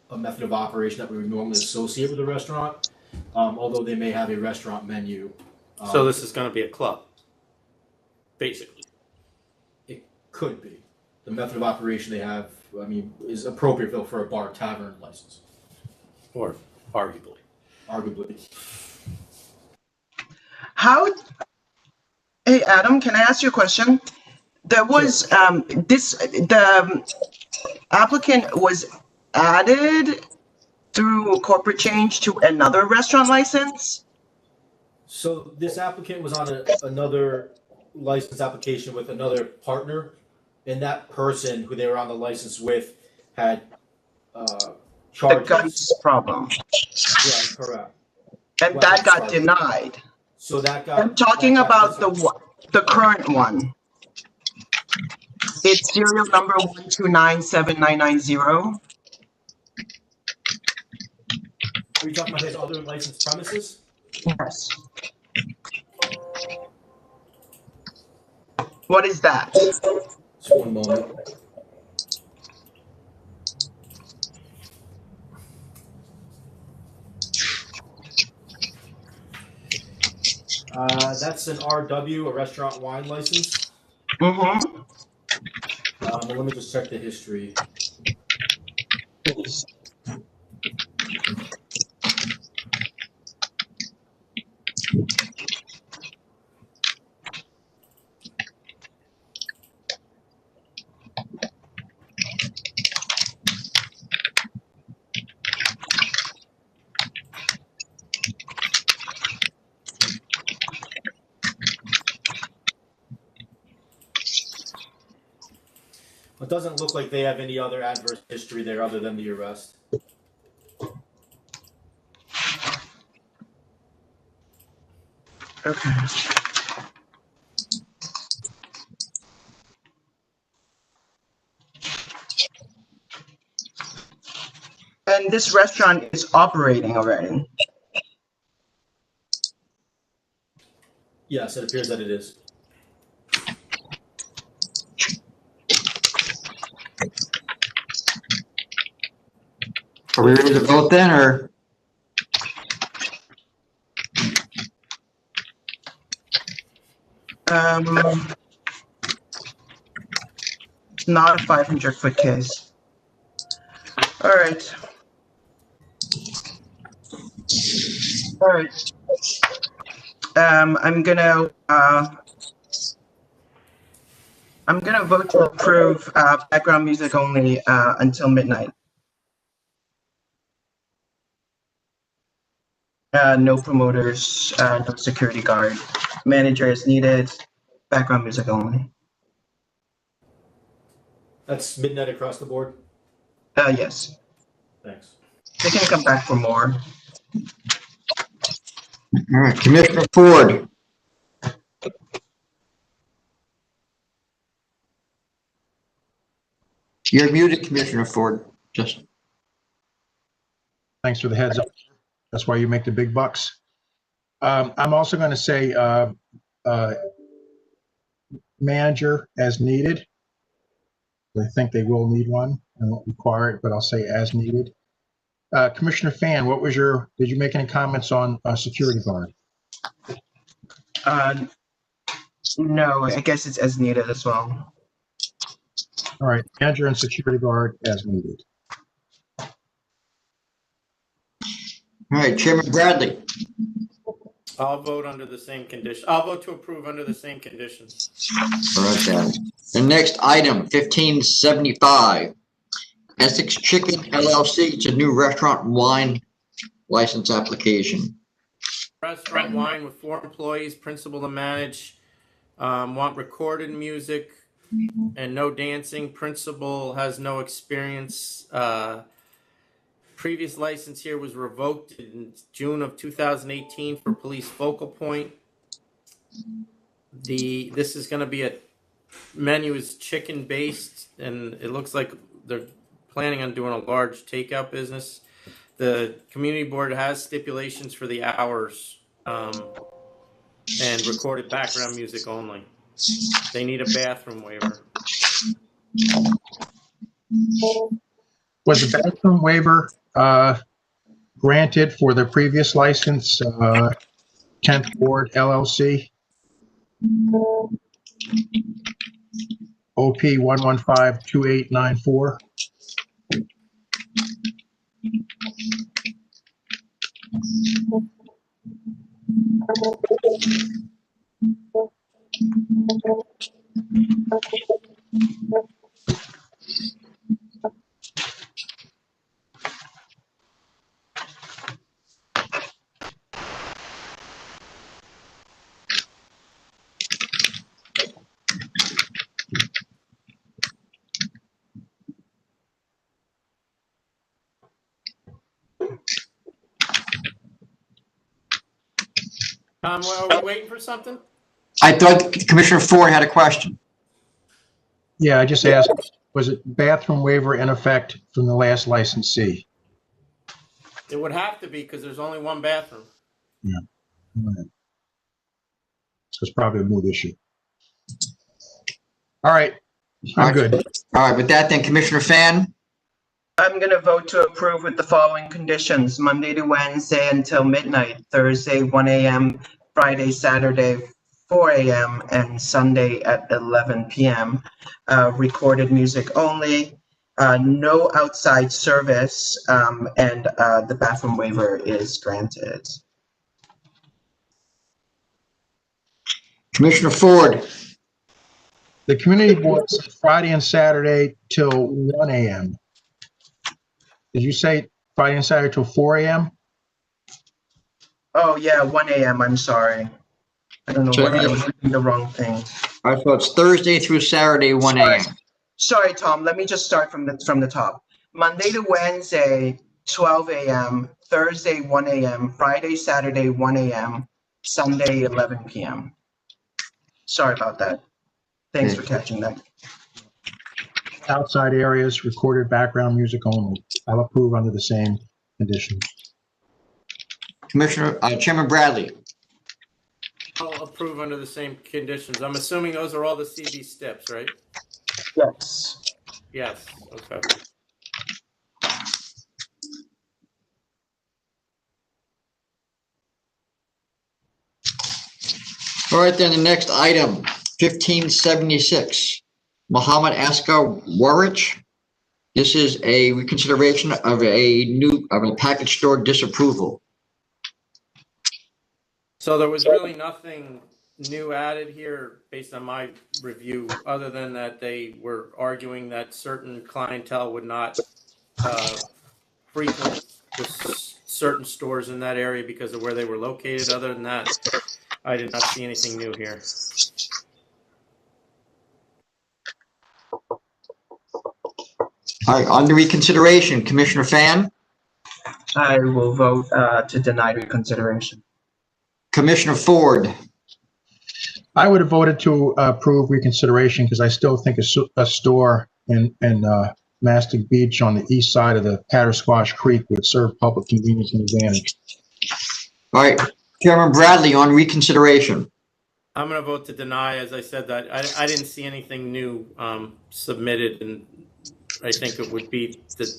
a method of operation that we would normally associate with a restaurant, although they may have a restaurant menu. So this is going to be a club, basically. It could be. The method of operation they have, I mean, is appropriate for a bar tavern license. Or arguably. Arguably. Hey, Adam, can I ask you a question? There was, the applicant was added through corporate change to another restaurant license? So this applicant was on another license application with another partner, and that person who they were on the license with had charges. The guns problem. Yeah, correct. And Well, that got sorry. denied. So that got. I'm talking about the current one. It's serial number 1297990. Are you talking about his other licensed premises? Yes. What is that? Just one moment. That's an RW, a restaurant wine license. Mm-hmm. Let me just check the history. It doesn't look like they have any other adverse history there other than the arrest. Okay. And this restaurant is operating already. Yes, it appears that it is. Are we ready to vote then, or? It's not a 500-foot case. All right. All right. I'm gonna vote to approve background music only until midnight. No promoters, no security guard. Manager is needed. Background music only. That's midnight across the board. Yes. Thanks. They can come back for more. All right, Commissioner Ford. You're muted, Commissioner Ford. Just. Thanks for the heads up. That's why you make the big bucks. I'm also going to say manager as needed. I think they will need one. I won't require it, but I'll say as needed. Commissioner Fan, did you make any comments on security guard? No, I guess it's as needed as well. All right, manager and security guard as needed. All right, Chairman Bradley. I'll vote under the same condition. I'll vote to approve under the same conditions. All right, then. The next item, 1575, Essex Chicken LLC. It's a new restaurant wine license application. Restaurant wine with 4 employees, principal to manage, want recorded music and no dancing. Principal has no experience. Previous license here was revoked in June of 2018 for police focal point. This is going to be menu is chicken based, and it looks like they're planning on doing a large takeout business. The community board has stipulations for the hours and recorded background music only. They need a bathroom waiver. Was the bathroom waiver granted for the previous license, 10th Ward LLC? OP 1152894. Tom, are we waiting for something? I thought Commissioner Ford had a question. Yeah, I just asked, was it bathroom waiver in effect from the last licensee? It would have to be because there's only one bathroom. Yeah. So it's probably a moot issue. All right, I'm good. All right, with that then, Commissioner Fan. I'm going to vote to approve with the following conditions: Monday to Wednesday until midnight, Thursday 1 a.m., Friday, Saturday 4 a.m., and Sunday at 11 p.m. Recorded music only, no outside service, and the bathroom waiver is granted. Commissioner Ford. The community board said Friday and Saturday till 1 a.m. Did you say Friday and Saturday till 4 a.m.? Oh, yeah, 1 a.m. I'm sorry. I don't know why I was reading the wrong thing. All right, so it's Thursday through Saturday, 1 a.m. Sorry, Tom. Let me just start from the top. Monday to Wednesday, 12 a.m. Thursday, 1 a.m. Friday, Saturday, 1 a.m. Sunday, 11 p.m. Sorry about that. Thanks for catching that. outside areas, recorded background music only. I'll approve under the same conditions. Chairman Bradley. I'll approve under the same conditions. I'm assuming those are all the CB steps, right? Yes. Yes, okay. All right, then the next item, 1576, Muhammad Asghar Warich. This is a reconsideration of a package store disapproval. So there was really nothing new added here based on my review, other than that they were arguing that certain clientele would not frequent certain stores in that area because of where they were located. Other than that, I did not see anything new here. All right, on the reconsideration, Commissioner Fan, I will vote to deny reconsideration. Commissioner Ford, I would have voted to approve reconsideration because I still think a store in Mastic Beach on the east side of the Pattersquash Creek would serve public convenience and advantage. all right, Chairman Bradley on reconsideration. I'm going to vote to deny. As I said, that I didn't see anything new submitted, and I think it would be that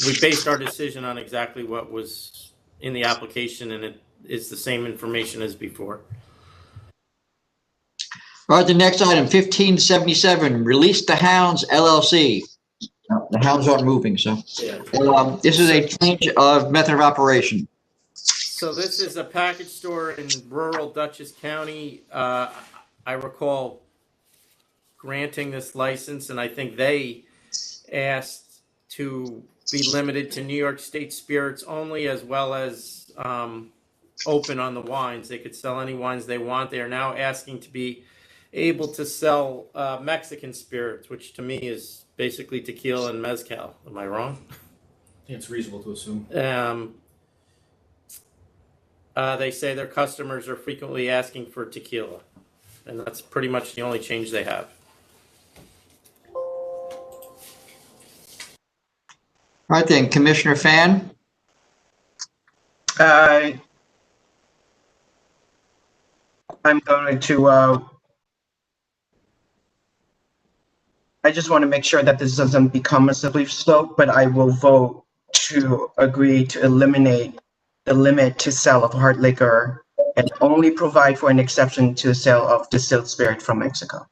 we based our decision on exactly what was in the application, and it is the same information as before. All right, the next item, 1577, Release the Hounds LLC. The hounds aren't moving, so. This is a change of method of operation. So this is a package store in rural Dutchess County. I recall granting this license, and I think they asked to be limited to New York State spirits only, as well as open on the wines. They could sell any wines they want. They are now asking to be able to sell Mexican spirits, which to me is basically tequila and mezcal. Am I wrong? I think it's reasonable to assume. They say their customers are frequently asking for tequila, and that's pretty much the only change they have. All right, then, Commissioner Fan, I'm going to, I just want to make sure that this doesn't become a slippery slope, but I will vote to agree to eliminate the limit to sale of hard liquor and only provide for an exception to the sale of distilled spirit from Mexico.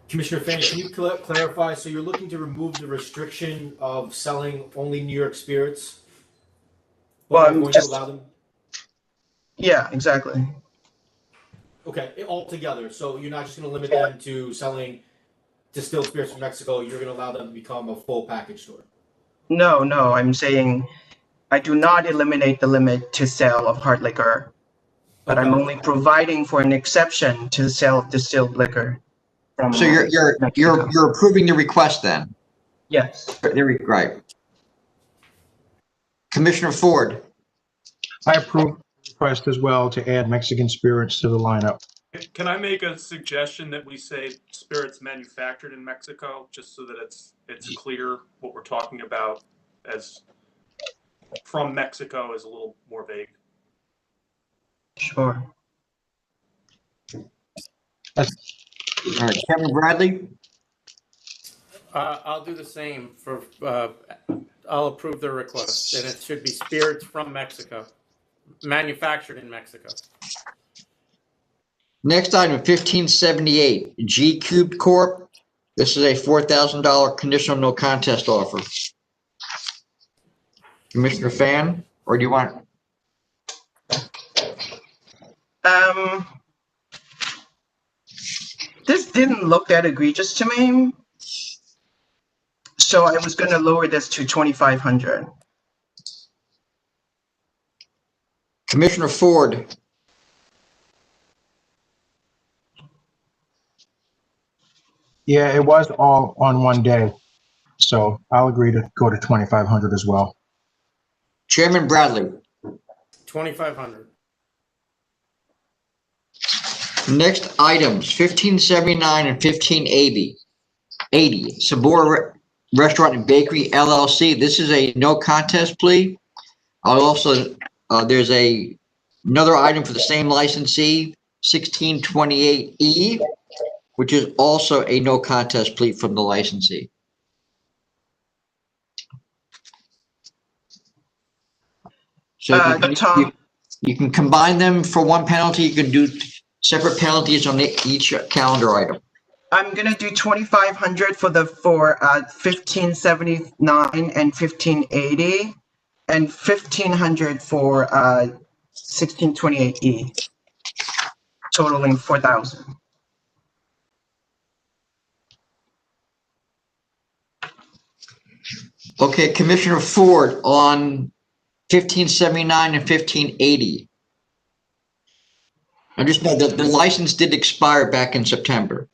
Commissioner Fanny, can you clarify? So you're looking to remove the restriction of selling only New York spirits? Well, I'm going to allow them. Yeah, exactly. Okay, altogether. So you're not just going to limit them to selling distilled spirits from Mexico. You're going to allow them to become a full package store. No, I'm saying I do not eliminate the limit to sale of hard liquor, but I'm only providing for an exception to the sale of distilled liquor. so you're approving the request then? Yes. Right. Commissioner Ford, I approve the request as well to add Mexican spirits to the lineup. Can I make a suggestion that we say spirits manufactured in Mexico, just so that it's clear what we're talking about, as from Mexico is a little more vague. Sure. all right, Chairman Bradley, I'll do the same for. I'll approve their request, and it should be spirits from Mexico, manufactured in Mexico. next item, 1578, G Cubed Corp. This is a $4,000 conditional no contest offer. Commissioner Fan, or do you want? This didn't look that egregious to me, so I was going to lower this to 2,500. Commissioner Ford, Yeah, it was all on one day, so I'll agree to go to 2,500 as well. Chairman Bradley, 2,500. Next items, 1579 and 1580. Sabor Restaurant and Bakery LLC. This is a no contest plea. I'll also, there's another item for the same licensee, 1628E, which is also a no contest plea from the licensee. So Tom, you can combine them for one penalty. You can do separate penalties on each calendar item. I'm gonna do 2,500 for 1579 and 1580, and 1,500 for 1628E, totaling 4,000. Okay, Commissioner Ford on 1579 and 1580. I just know that the license did expire back in September.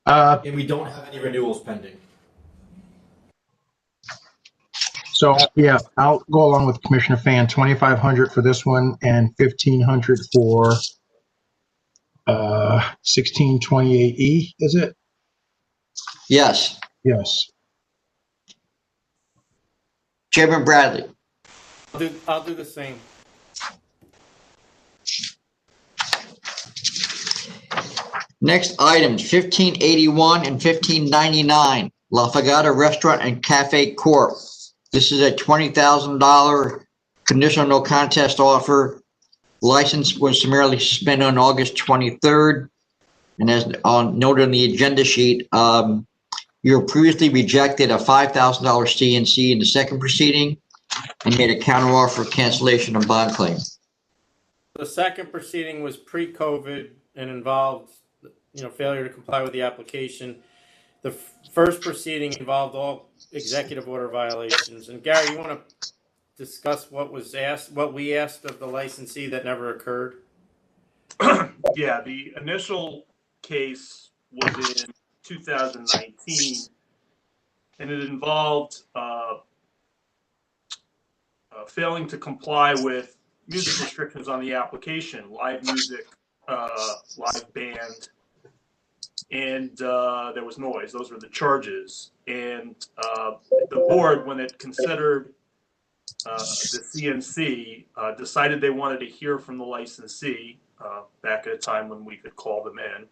And we don't have any renewals pending. So, yeah, I'll go along with Commissioner Fan, 2,500 for this one and 1,500 for 1628E, is it? Yes, Yes. Chairman Bradley. I'll do the same. Next items, 1581 and 1599, La Fagata Restaurant and Cafe Corp. This is a $20,000 conditional no contest offer. License was summarily suspended on August 23rd. And as noted on the agenda sheet, you previously rejected a $5,000 CNC in the second proceeding and made a counteroffer cancellation of bond claim. The second proceeding was pre-COVID and involved, failure to comply with the application. The first proceeding involved all executive order violations. And Gary, you want to discuss what we asked of the licensee that never occurred? Yeah, the initial case was in 2019, and it involved failing to comply with music restrictions on the application, live music, live band, and there was noise. Those were the charges. And the board, when it considered the CNC, decided they wanted to hear from the licensee back at a time when we could call them in.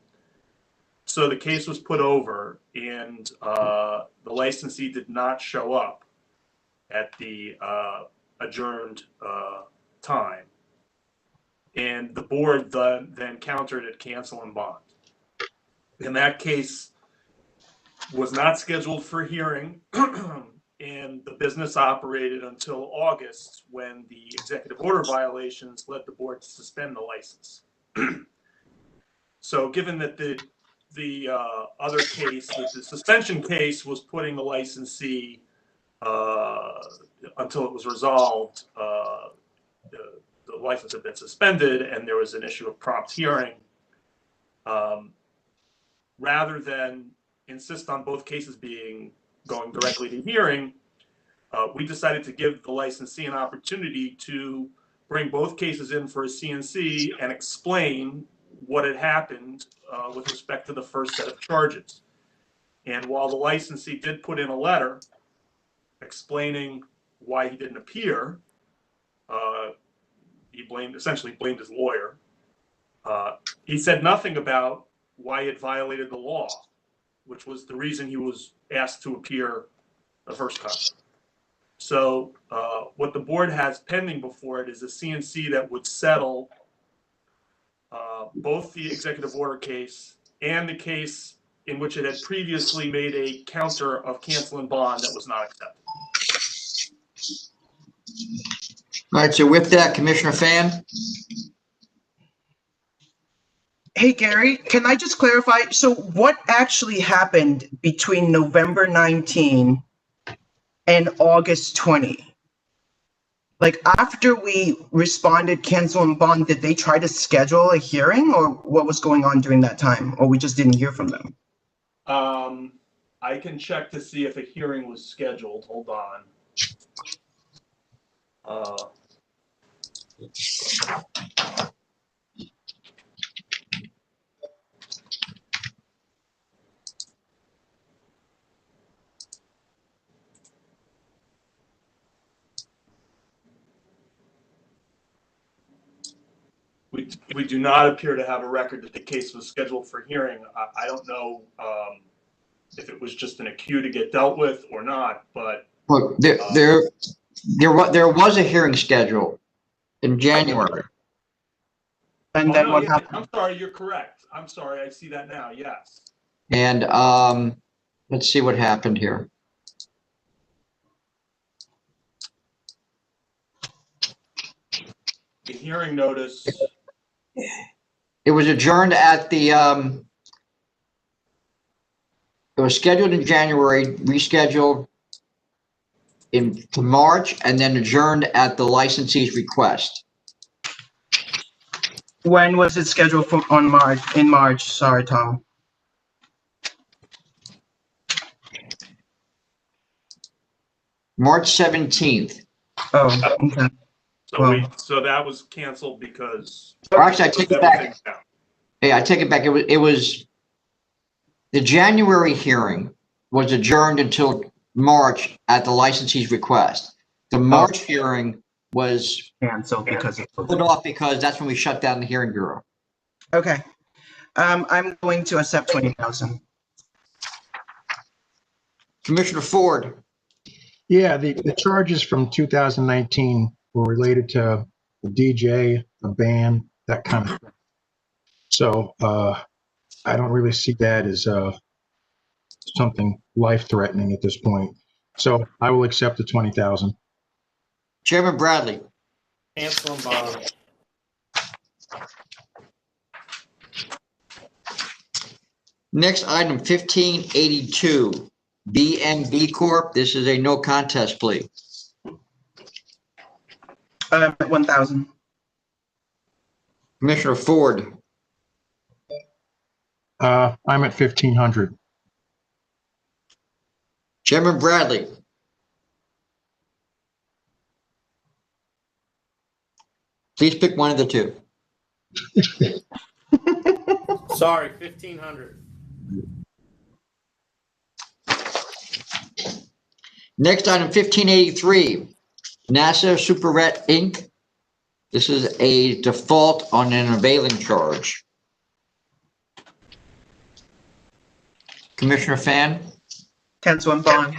So the case was put over, and the licensee did not show up at the adjourned time. And the board then countered at cancel and bond. And that case was not scheduled for hearing, and the business operated until August, when the executive order violations led the board to suspend the license. So given that the other case, the suspension case, was putting the licensee until it was resolved, the license had been suspended, and there was an issue of prompt hearing. Rather than insist on both cases going directly to hearing, we decided to give the licensee an opportunity to bring both cases in for a CNC and explain what had happened with respect to the first set of charges. And while the licensee did put in a letter explaining why he didn't appear, he essentially blamed his lawyer. He said nothing about why it violated the law, which was the reason he was asked to appear the first time. So what the board has pending before it is a CNC that would settle both the executive order case and the case in which it had previously made a counter of cancel and bond that was not accepted. All right, so with that, Commissioner Fan? Hey, Gary, can I just clarify? So what actually happened between November 19 and August 20? Like, after we responded cancel and bond, did they try to schedule a hearing, or what was going on during that time? Or we just didn't hear from them? I can check to see if a hearing was scheduled. Hold on. We do not appear to have a record that the case was scheduled for hearing. I don't know if it was just an acute to get dealt with or not, but Look, there was a hearing scheduled in January. And oh, then no, what yeah, happened? I'm sorry, you're correct. I'm sorry, I see that now, yes. And let's see what happened here. The hearing notice, It was adjourned at the, it was scheduled in January, rescheduled to March, and then adjourned at the licensee's request. When was it scheduled for in March? Sorry, Tom. March 17th. Oh, okay. so that was canceled because. Or actually, I take it back. Hey, I take it back. It was the January hearing was adjourned until March at the licensee's request. The March hearing was Canceled because of put off because that's when we shut down the hearing bureau. Okay. I'm going to accept 20,000. Commissioner Ford, Yeah, the charges from 2019 were related to the DJ, the band, that kind of thing. So I don't really see that as something life-threatening at this point. So I will accept the 20,000. Chairman Bradley, Cancel and bond. next item 1582, BNB Corp. This is a no contest plea. 1,000. Commissioner Ford, I'm at 1,500. Chairman Bradley, please pick one of the two. Sorry, 1,500. Next item 1583, NASA Superette Inc. This is a default on an availing charge. Commissioner Fan, Cancel and bond.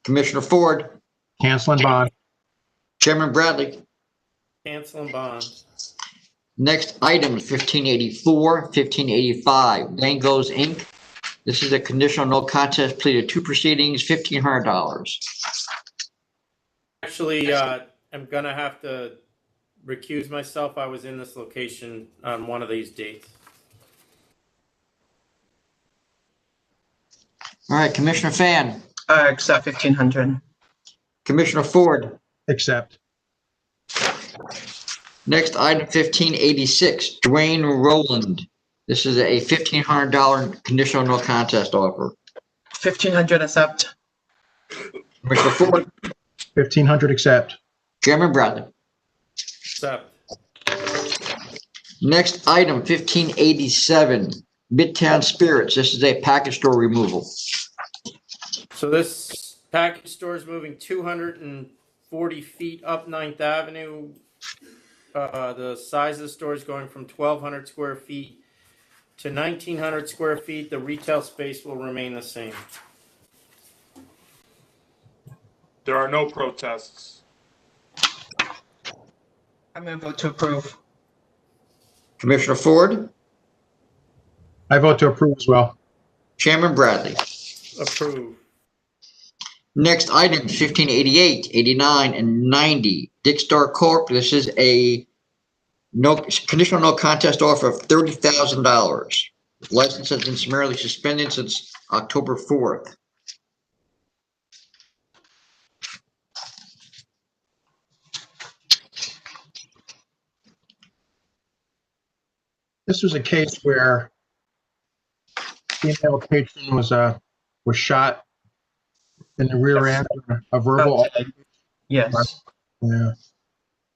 Commissioner Ford, Cancel and bond. Chairman Bradley. Cancel and bond. Next item 1584, 1585, Langos Inc. This is a conditional no contest plea to two proceedings, $1,500. Actually, I'm gonna have to recuse myself. I was in this location on one of these dates. All right, Commissioner Fan, Accept 1,500. Commissioner Ford. Accept. Next item 1586, Dwayne Rowland. This is a $1,500 conditional no contest offer. 1,500 accept. Commissioner Ford, 1,500 accept. Chairman Bradley. Accept. Next item 1587, Midtown Spirits. This is a package store removal. So this package store is moving 240 feet up 9th Avenue. The size of the store is going from 1,200 square feet to 1,900 square feet. The retail space will remain the same. There are no protests. I'm going to vote to approve. Commissioner Ford, I vote to approve as well. Chairman Bradley. Approve. Next item 1588, 89, and 90, Dick Star Corp. This is a conditional no contest offer of $30,000. License has been summarily suspended since October 4th. This was a case where female patron was shot in the rear end, a verbal. Yes. Yeah.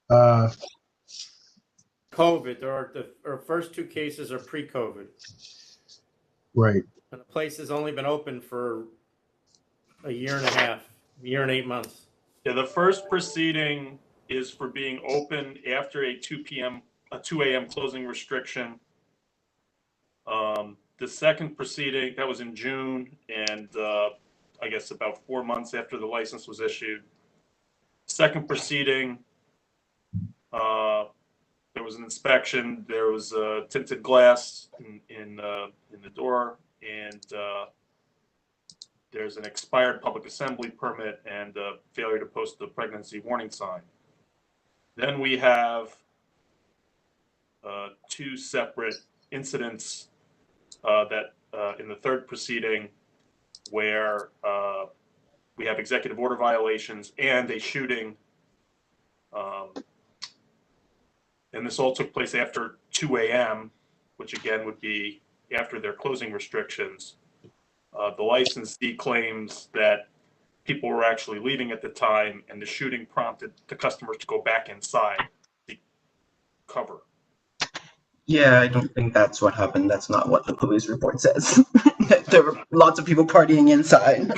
Uh, COVID, our first two cases are pre-COVID. right. And the place has only been open for a year and a half, year and 8 months. Yeah, the first proceeding is for being open after a 2 a.m. closing restriction. The second proceeding, that was in June, and I guess about 4 months after the license was issued. Second proceeding, there was an inspection. There was tinted glass in the door, and there's an expired public assembly permit and failure to post the pregnancy warning sign. Then we have two separate incidents that in the third proceeding where we have executive order violations and a shooting. And this all took place after 2 a.m., which again would be after their closing restrictions. The licensee claims that people were actually leaving at the time, and the shooting prompted the customers to go back inside to cover. Yeah, I don't think that's what happened. That's not what the police report says. There were lots of people partying inside.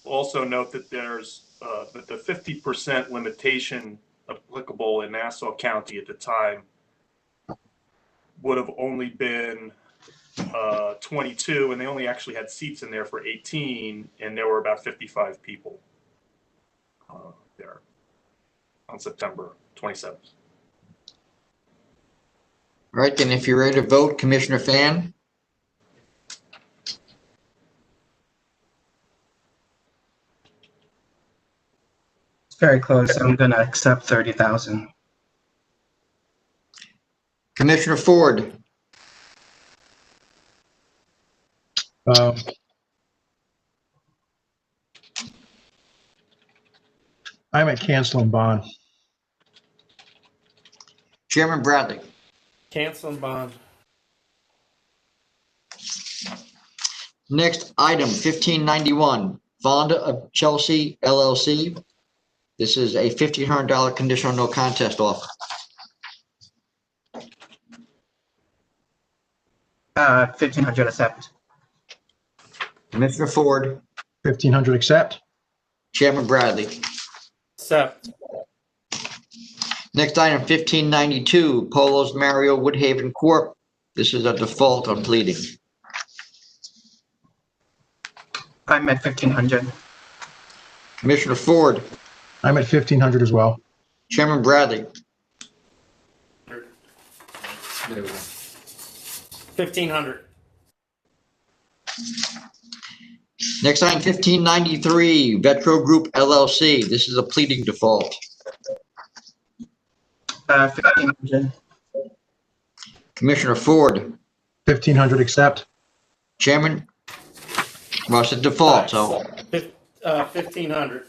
Also note that there's that the 50% limitation applicable in Nassau County at the time would have only been 22, and they only actually had seats in there for 18, and there were about 55 people there on September 27th. All right, then if you're ready to vote, Commissioner Fan, It's very close. I'm gonna accept 30,000. Commissioner Ford, Um, I'm at cancel and bond. Chairman Bradley. Cancel and bond. Next item, 1591, Fonda of Chelsea LLC. This is a $1,500 conditional no contest offer. 1,500 accept. Commissioner Ford, 1,500 accept. Chairman Bradley. Accept. Next item, 1592, Polos Mario Woodhaven Corp. This is a default on pleading. I'm at 1,500. Commissioner Ford, I'm at 1,500 as well. Chairman Bradley. There we go. 1,500. Next item, 1593, Vetro Group LLC. This is a pleading default. 1,500. Commissioner Ford, 1,500 accept. Chairman, well, it's a default, so 1,500.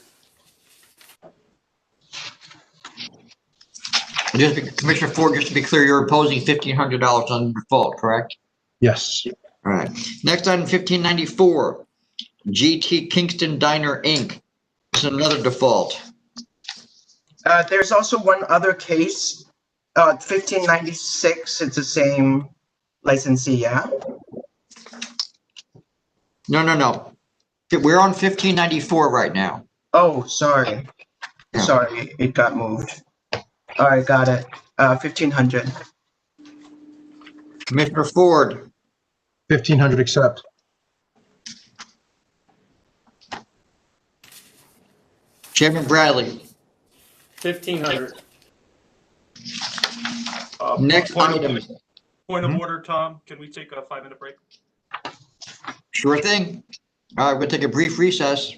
Commissioner Ford, just to be clear, you're opposing $1,500 on default, correct? Yes. All right. Next item, 1594, GT Kingston Diner, Inc. This is another default. There's also one other case, 1596. It's the same licensee, yeah? No. We're on 1594 right now. Oh, sorry. Yeah. Sorry, it got moved. All right, got it. 1,500. Commissioner Ford, 1,500 accept. Chairman Bradley. 1,500. Next Point item. of order, Tom. Can we take a 5-minute break? Sure thing. All right, we'll take a brief recess.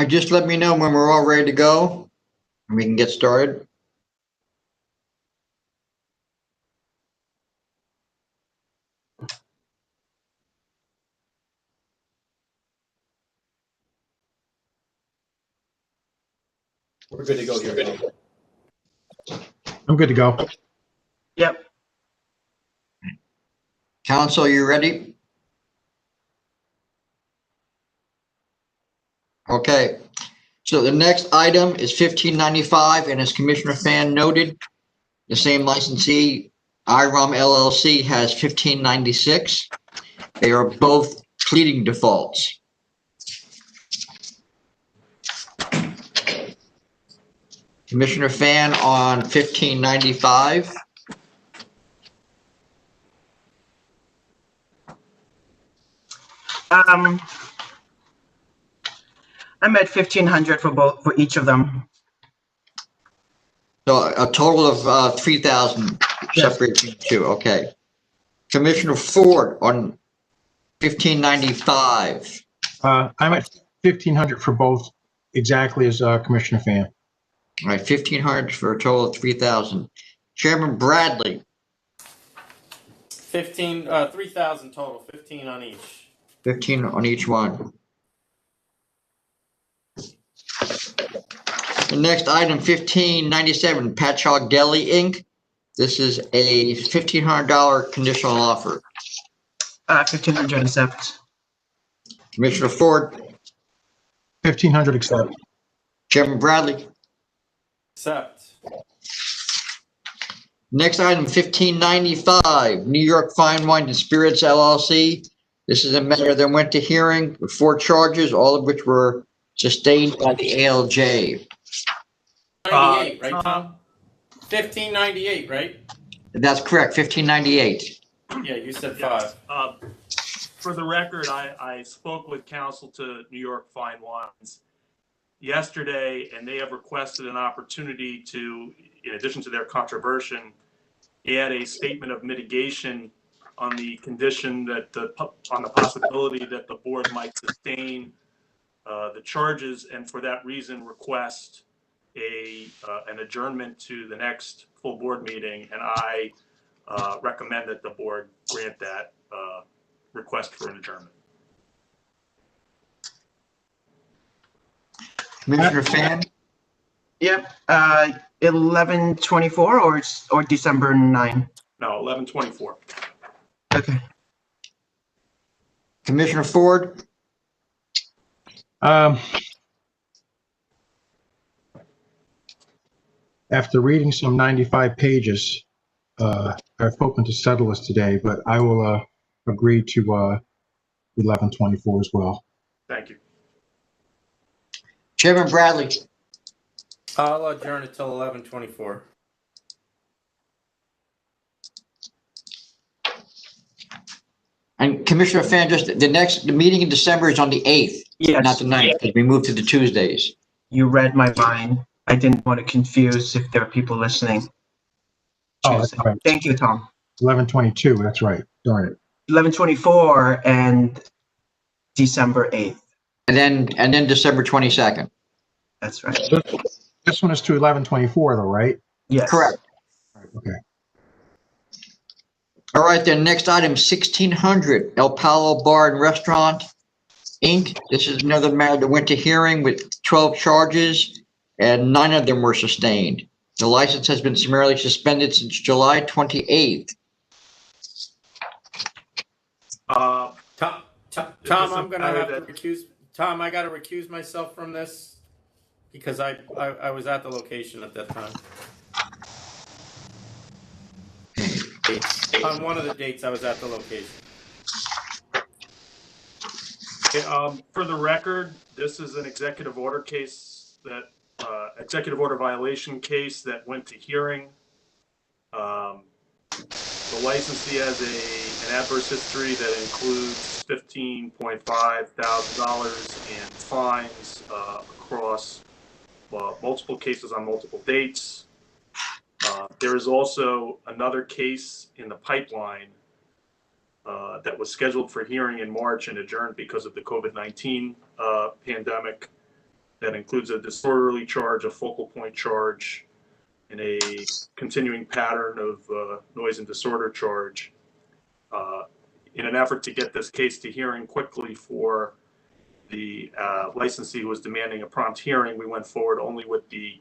Just let me know when we're all ready to go and we can get started. We're good to go here, Tom. I'm good to go. Yep. Council, you ready? Okay. So the next item is 1595, and as Commissioner Fan noted, the same licensee, IROM LLC, has 1596. They are both pleading defaults. Commissioner Fan on 1595. I'm at 1,500 for each of them. So a total of 3,000 Yes. separate between two. Okay. Commissioner Ford on 1595. I'm at 1,500 for both, exactly as Commissioner Fan. All right, 1,500 for a total of 3,000. Chairman Bradley, 3,000 total, 15 on each. 15 on each one. The next item, 1597, Patchogue Deli Inc. This is a $1,500 conditional offer. 1,500 accept. Commissioner Ford, 1,500 accept. Chairman Bradley. Accept. Next item, 1595, New York Fine Wine and Spirits LLC. This is a matter that went to hearing with 4 charges, all of which were sustained by the ALJ. 98, right, Tom? 1598, right? That's correct, 1598. Yeah, you said 5. For the record, I spoke with counsel to New York Fine Wines yesterday, and they have requested an opportunity to, in addition to their controversy, add a statement of mitigation on the condition that on the possibility that the board might sustain the charges, and for that reason request an adjournment to the next full board meeting. And I recommend that the board grant that request for an adjournment. Commissioner Fan, Yep. 11/24 or December 9. No, 11/24. Okay. Commissioner Ford, After reading some 95 pages, I've hoping to settle this today, but I will agree to 11/24 as well. Thank you. Chairman Bradley. I'll adjourn it till 11/24. And Commissioner Fan, just the meeting in December is on the 8th, Yes. not the 9th, because we moved to the Tuesdays. You read my mind. I didn't want to confuse if there are people listening. Oh, that's right. Thank you, Tom. 11/22, that's right. Darn it. 11/24 and December 8th. And then December 22nd. That's right. This one is to 11/24 though, right? Yes. Correct. Okay. All right, then next item, 1600 El Palo Bar and Restaurant, Inc. This is another matter that went to hearing with 12 charges, and 9 of them were sustained. The license has been summarily suspended since July 28th. Tom, I'm gonna have to recuse. Tom, I got to recuse myself from this because I was at the location at that time. On one of the dates, I was at the location. Okay, for the record, this is an executive order case that executive order violation case that went to hearing. The licensee has an adverse history that includes $15.5 thousand in fines across multiple cases on multiple dates. There is also another case in the pipeline that was scheduled for hearing in March and adjourned because of the COVID-19 pandemic. That includes a disorderly charge, a focal point charge, and a continuing pattern of noise and disorder charge. In an effort to get this case to hearing quickly for the licensee who was demanding a prompt hearing, we went forward only with the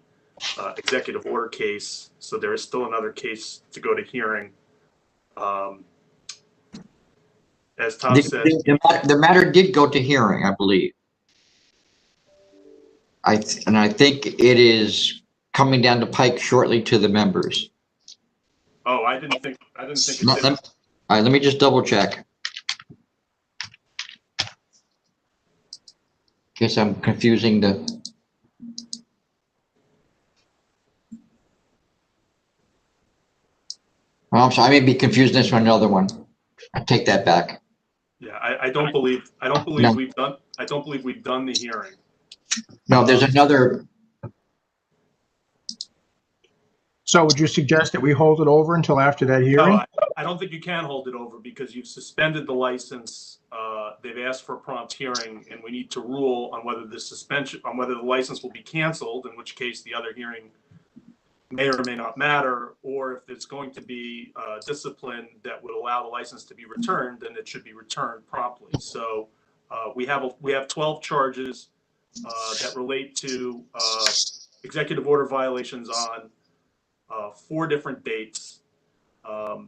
executive order case. So there is still another case to go to hearing. As Tom said, The matter did go to hearing, I believe. I think it is coming down the pike shortly to the members. oh, I didn't think it did. All right, let me just double check. Guess I'm confusing the. Oh, I'm sorry, I may be confusing this one another one. I take that back. Yeah, I don't believe No. we've done the hearing. No, there's another. So would you suggest that we hold it over until after that hearing? No, I don't think you can hold it over because you've suspended the license. They've asked for a prompt hearing, and we need to rule on whether the license will be canceled, in which case the other hearing may or may not matter, or if it's going to be discipline that would allow the license to be returned, then it should be returned promptly. So we have 12 charges that relate to executive order violations on 4 different dates. The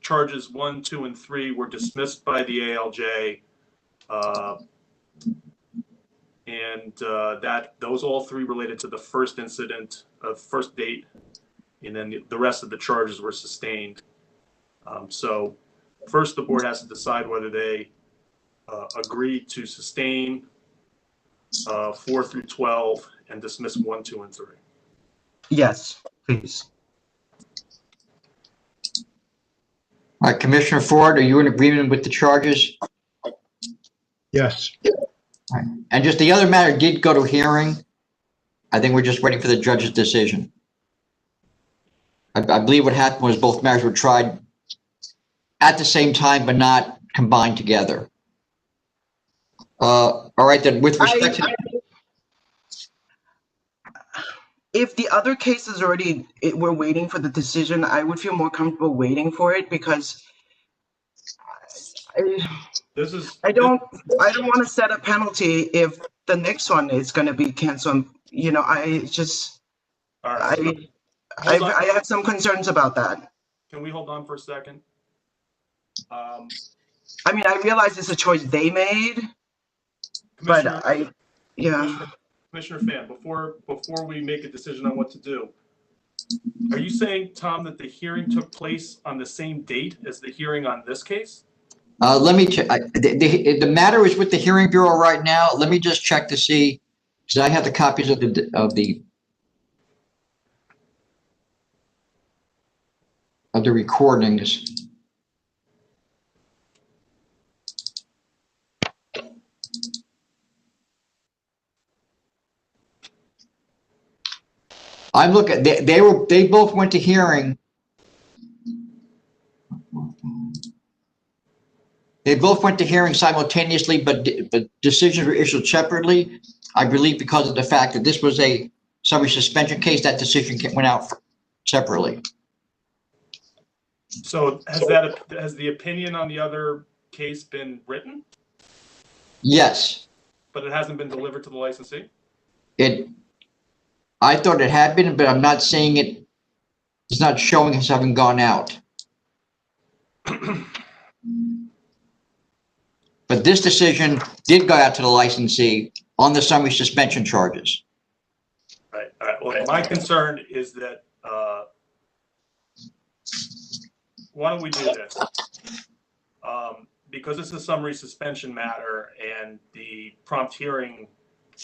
charges 1, 2, and 3 were dismissed by the ALJ, and those all 3 related to the first incident, first date, and then the rest of the charges were sustained. So first, the board has to decide whether they agree to sustain 4 through 12 and dismiss 1, 2, and 3. Yes, please. All right, Commissioner Ford, are you in agreement with the charges? Yes. And just the other matter did go to hearing. I think we're just waiting for the judge's decision. I believe what happened was both matters were tried at the same time, but not combined together. All right, then with respect to. If the other case is already, we're waiting for the decision, I would feel more comfortable waiting for it because I don't want to set a penalty if the next one is going to be canceled. You know, All right. I have some concerns about that. Can we hold on for a second? I mean, I realize it's a choice they made, but Commissioner Fan, before we make a decision on what to do, are you saying, Tom, that the hearing took place on the same date as the hearing on this case? Let me check. The matter is with the hearing bureau right now. Let me just check to see, because I have the copies of the recordings. I'm looking. They both went to hearing. They both went to hearing simultaneously, but decisions were issued separately. I believe because of the fact that this was a summary suspension case, that decision went out separately. So has the opinion on the other case been written? Yes. But it hasn't been delivered to the licensee? I thought it had been, but I'm not seeing it. It's not showing us having gone out. But this decision did go out to the licensee on the summary suspension charges. Right. Well, my concern is that why don't we do this? Because it's a summary suspension matter and the prompt hearing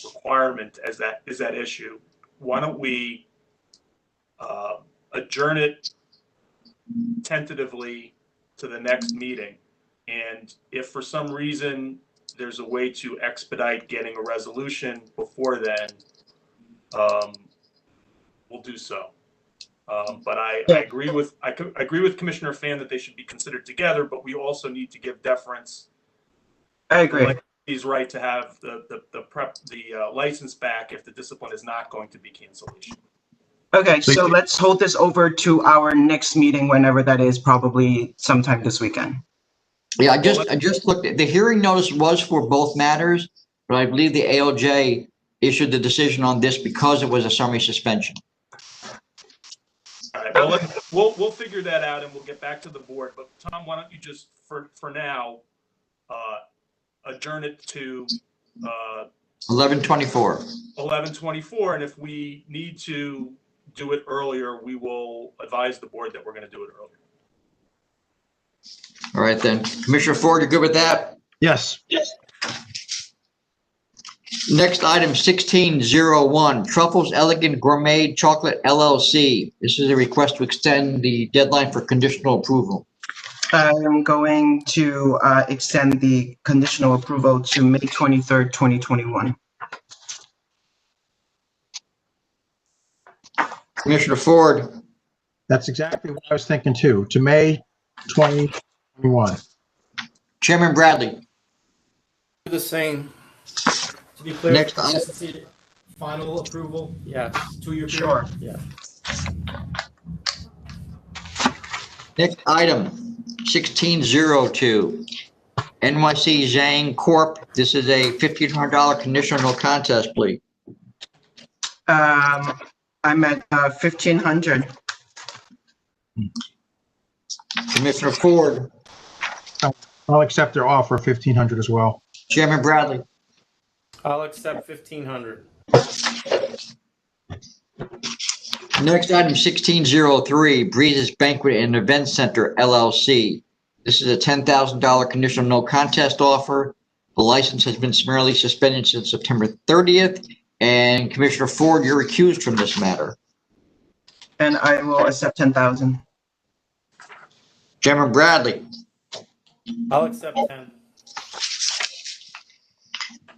requirement is that issue. Why don't we adjourn it tentatively to the next meeting? And if for some reason there's a way to expedite getting a resolution before then, we'll do so. But I agree with Commissioner Fan that they should be considered together, but we also need to give deference. I agree. He's right to have the license back if the discipline is not going to be cancellation. Okay, so let's hold this over to our next meeting, whenever that is, probably sometime this weekend. Yeah, I just looked at, the hearing notice was for both matters, but I believe the ALJ issued the decision on this because it was a summary suspension. All right, well, we'll figure that out and we'll get back to the board. But Tom, why don't you just, for now, adjourn it to 11/24. 11/24, and if we need to do it earlier, we will advise the board that we're going to do it earlier. All right, then. Commissioner Ford, you good with that? Yes. Next item, 1601, Truffles Elegant Gourmet Chocolate LLC. This is a request to extend the deadline for conditional approval. I'm going to extend the conditional approval to May 23rd, 2021. Commissioner Ford, That's exactly what I was thinking too, to May 2021. Chairman Bradley. The same. To be clear, Next consistency, final approval, Yes. 2-year period? Sure. Yeah. Next item, 1602, NYC Zhang Corp. This is a $1,500 conditional no contest plea. I'm at 1,500. Commissioner Ford, I'll accept their offer of 1,500 as well. Chairman Bradley. I'll accept 1,500. Next item, 1603, Breezes Banquet and Event Center LLC. This is a $10,000 conditional no contest offer. The license has been summarily suspended since September 30th. And Commissioner Ford, you're recused from this matter. And I will accept 10,000. Chairman Bradley. I'll accept 10.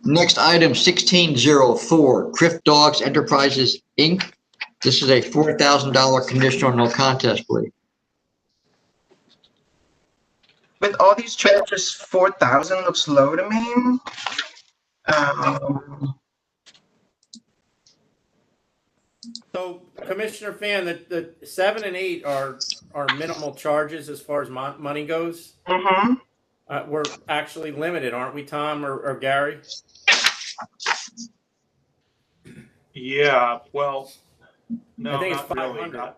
Next item, 1604, Criff Dogs Enterprises, Inc. This is a $4,000 conditional no contest plea. With all these charges, 4,000 looks low to me. So, Commissioner Fan, the 7 and 8 are minimal charges as far as money goes. We're actually limited, aren't we, Tom or Gary? Yeah, well, no, I think it's not really. 500.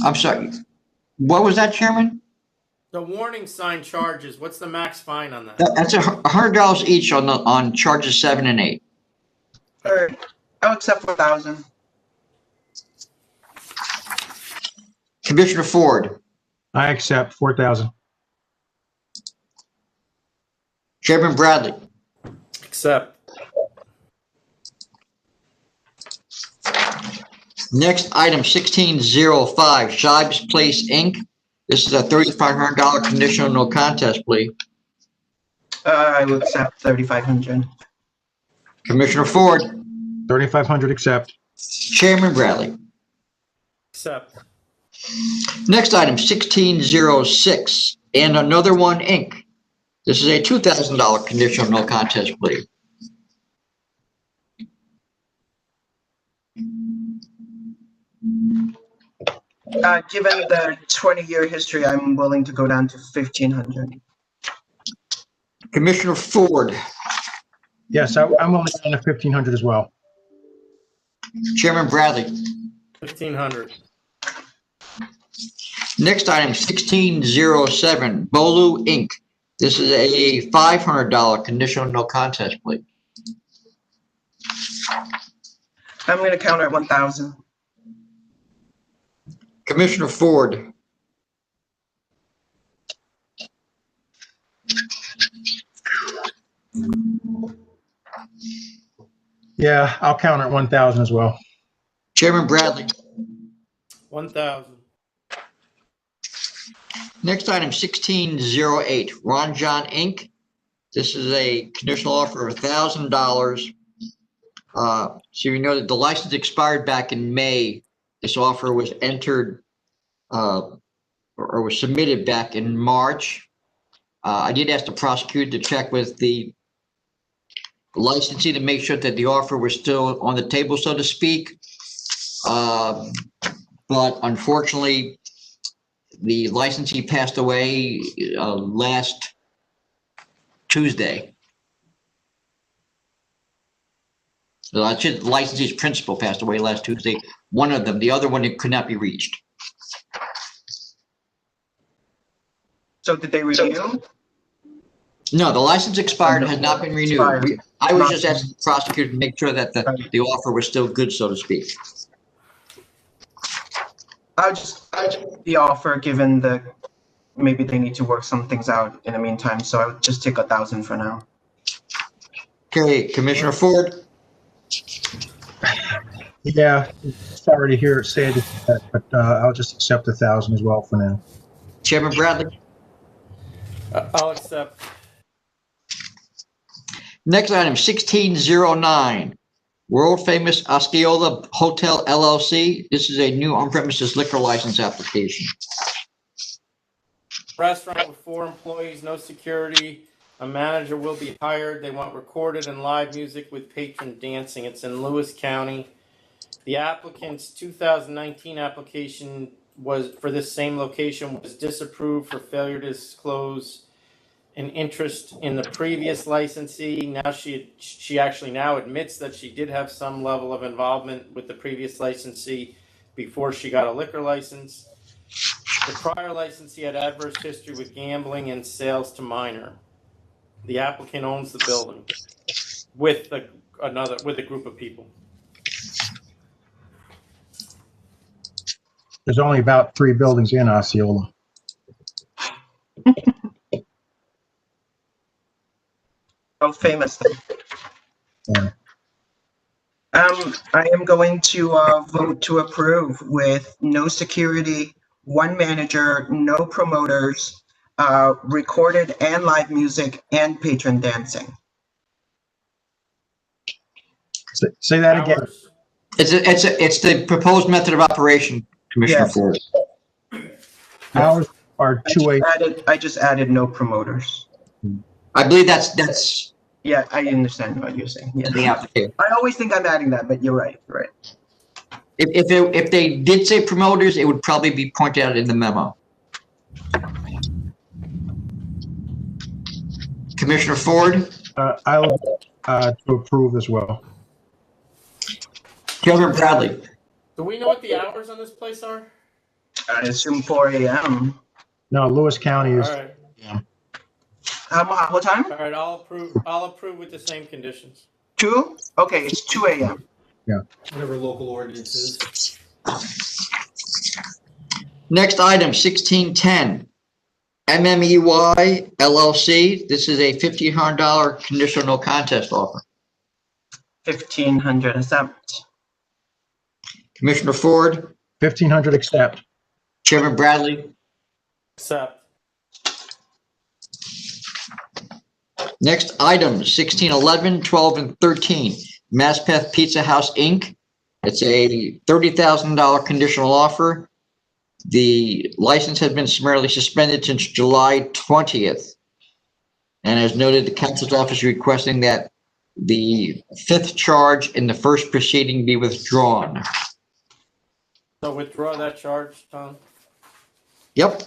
I'm sorry. What was that, Chairman? The warning sign charges, what's the max fine on that? That's $100 each on charges 7 and 8. All right, I'll accept 4,000. Commissioner Ford, I accept 4,000. Chairman Bradley. Accept. Next item, 1605, Shibes Place, Inc. This is a $3,500 conditional no contest plea. I will accept 3,500. Commissioner Ford, 3,500 accept. Chairman Bradley. Accept. Next item, 1606, and Another One, Inc. This is a $2,000 conditional no contest plea. Given the 20-year history, I'm willing to go down to 1,500. Commissioner Ford, Yes, I'm only down to 1,500 as well. Chairman Bradley. 1,500. Next item, 1607, Bolu, Inc. This is a $500 conditional no contest plea. I'm going to counter at 1,000. Commissioner Ford. Yeah, I'll counter at 1,000 as well. Chairman Bradley. 1,000. Next item, 1608, Ron John, Inc. This is a conditional offer of $1,000. So you know that the license expired back in May This offer was entered or was submitted back in March. I did ask the prosecutor to check with the licensee to make sure that the offer was still on the table, so to speak. But unfortunately, the licensee passed away last Tuesday. The licensee's principal passed away last Tuesday. One of them, the other one, it could not be reached. So did they renew? No, the license expired, has not been renewed. I was just asking the prosecutor to make sure that the offer was still good, so to speak. I'll just the offer, given the maybe they need to work some things out in the meantime. So I would just take 1,000 for now. Okay, Commissioner Ford. Yeah, sorry to hear it said, but I'll just accept 1,000 as well for now. Chairman Bradley. I'll accept. Next item, 1609, world famous Osceola Hotel LLC. This is a new on-premises liquor license application. Restaurant with 4 employees, no security. A manager will be hired. They want recorded and live music with patron dancing. It's in Lewis County. The applicant's 2019 application was for this same location was disapproved for failure to disclose an interest in the previous licensee. Now she actually now admits that she did have some level of involvement with the previous licensee before she got a liquor license. The prior licensee had adverse history with gambling and sales to minor. The applicant owns the building with a group of people. There's only about 3 buildings in Osceola. Oh, famous. Yeah. I am going to vote to approve with no security, 1 manager, no promoters, recorded and live music, and patron dancing. Say that again. Hours? It's the proposed method of operation, Commissioner Yes. Ford. Hours are 2 a.m. I just added no promoters. I believe that's Yeah, I understand what you're saying. Yeah. the application. I always think I'm adding that, but you're right. You're right. If they did say promoters, it would probably be pointed out in the memo. Commissioner Ford. I'll to approve as well. Chairman Bradley. Do we know what the hours on this place are? I assume 4 a.m. No, Lewis County is. All right. What time? All right, I'll approve with the same conditions. 2? Okay, it's 2 a.m. Yeah. Whatever local ordinance is. Next item, 1610, MMEY LLC. This is a $1,500 conditional no contest offer. 1,500 accept. Commissioner Ford. 1,500 accept. Chairman Bradley. Accept. Next item, 1611, 12, and 13, Maspeth Pizza House, Inc. It's a $30,000 conditional offer. The license has been summarily suspended since July 20th. And as noted, the council's office is requesting that the 5th charge in the first proceeding be withdrawn. So withdraw that charge, Tom? Yep.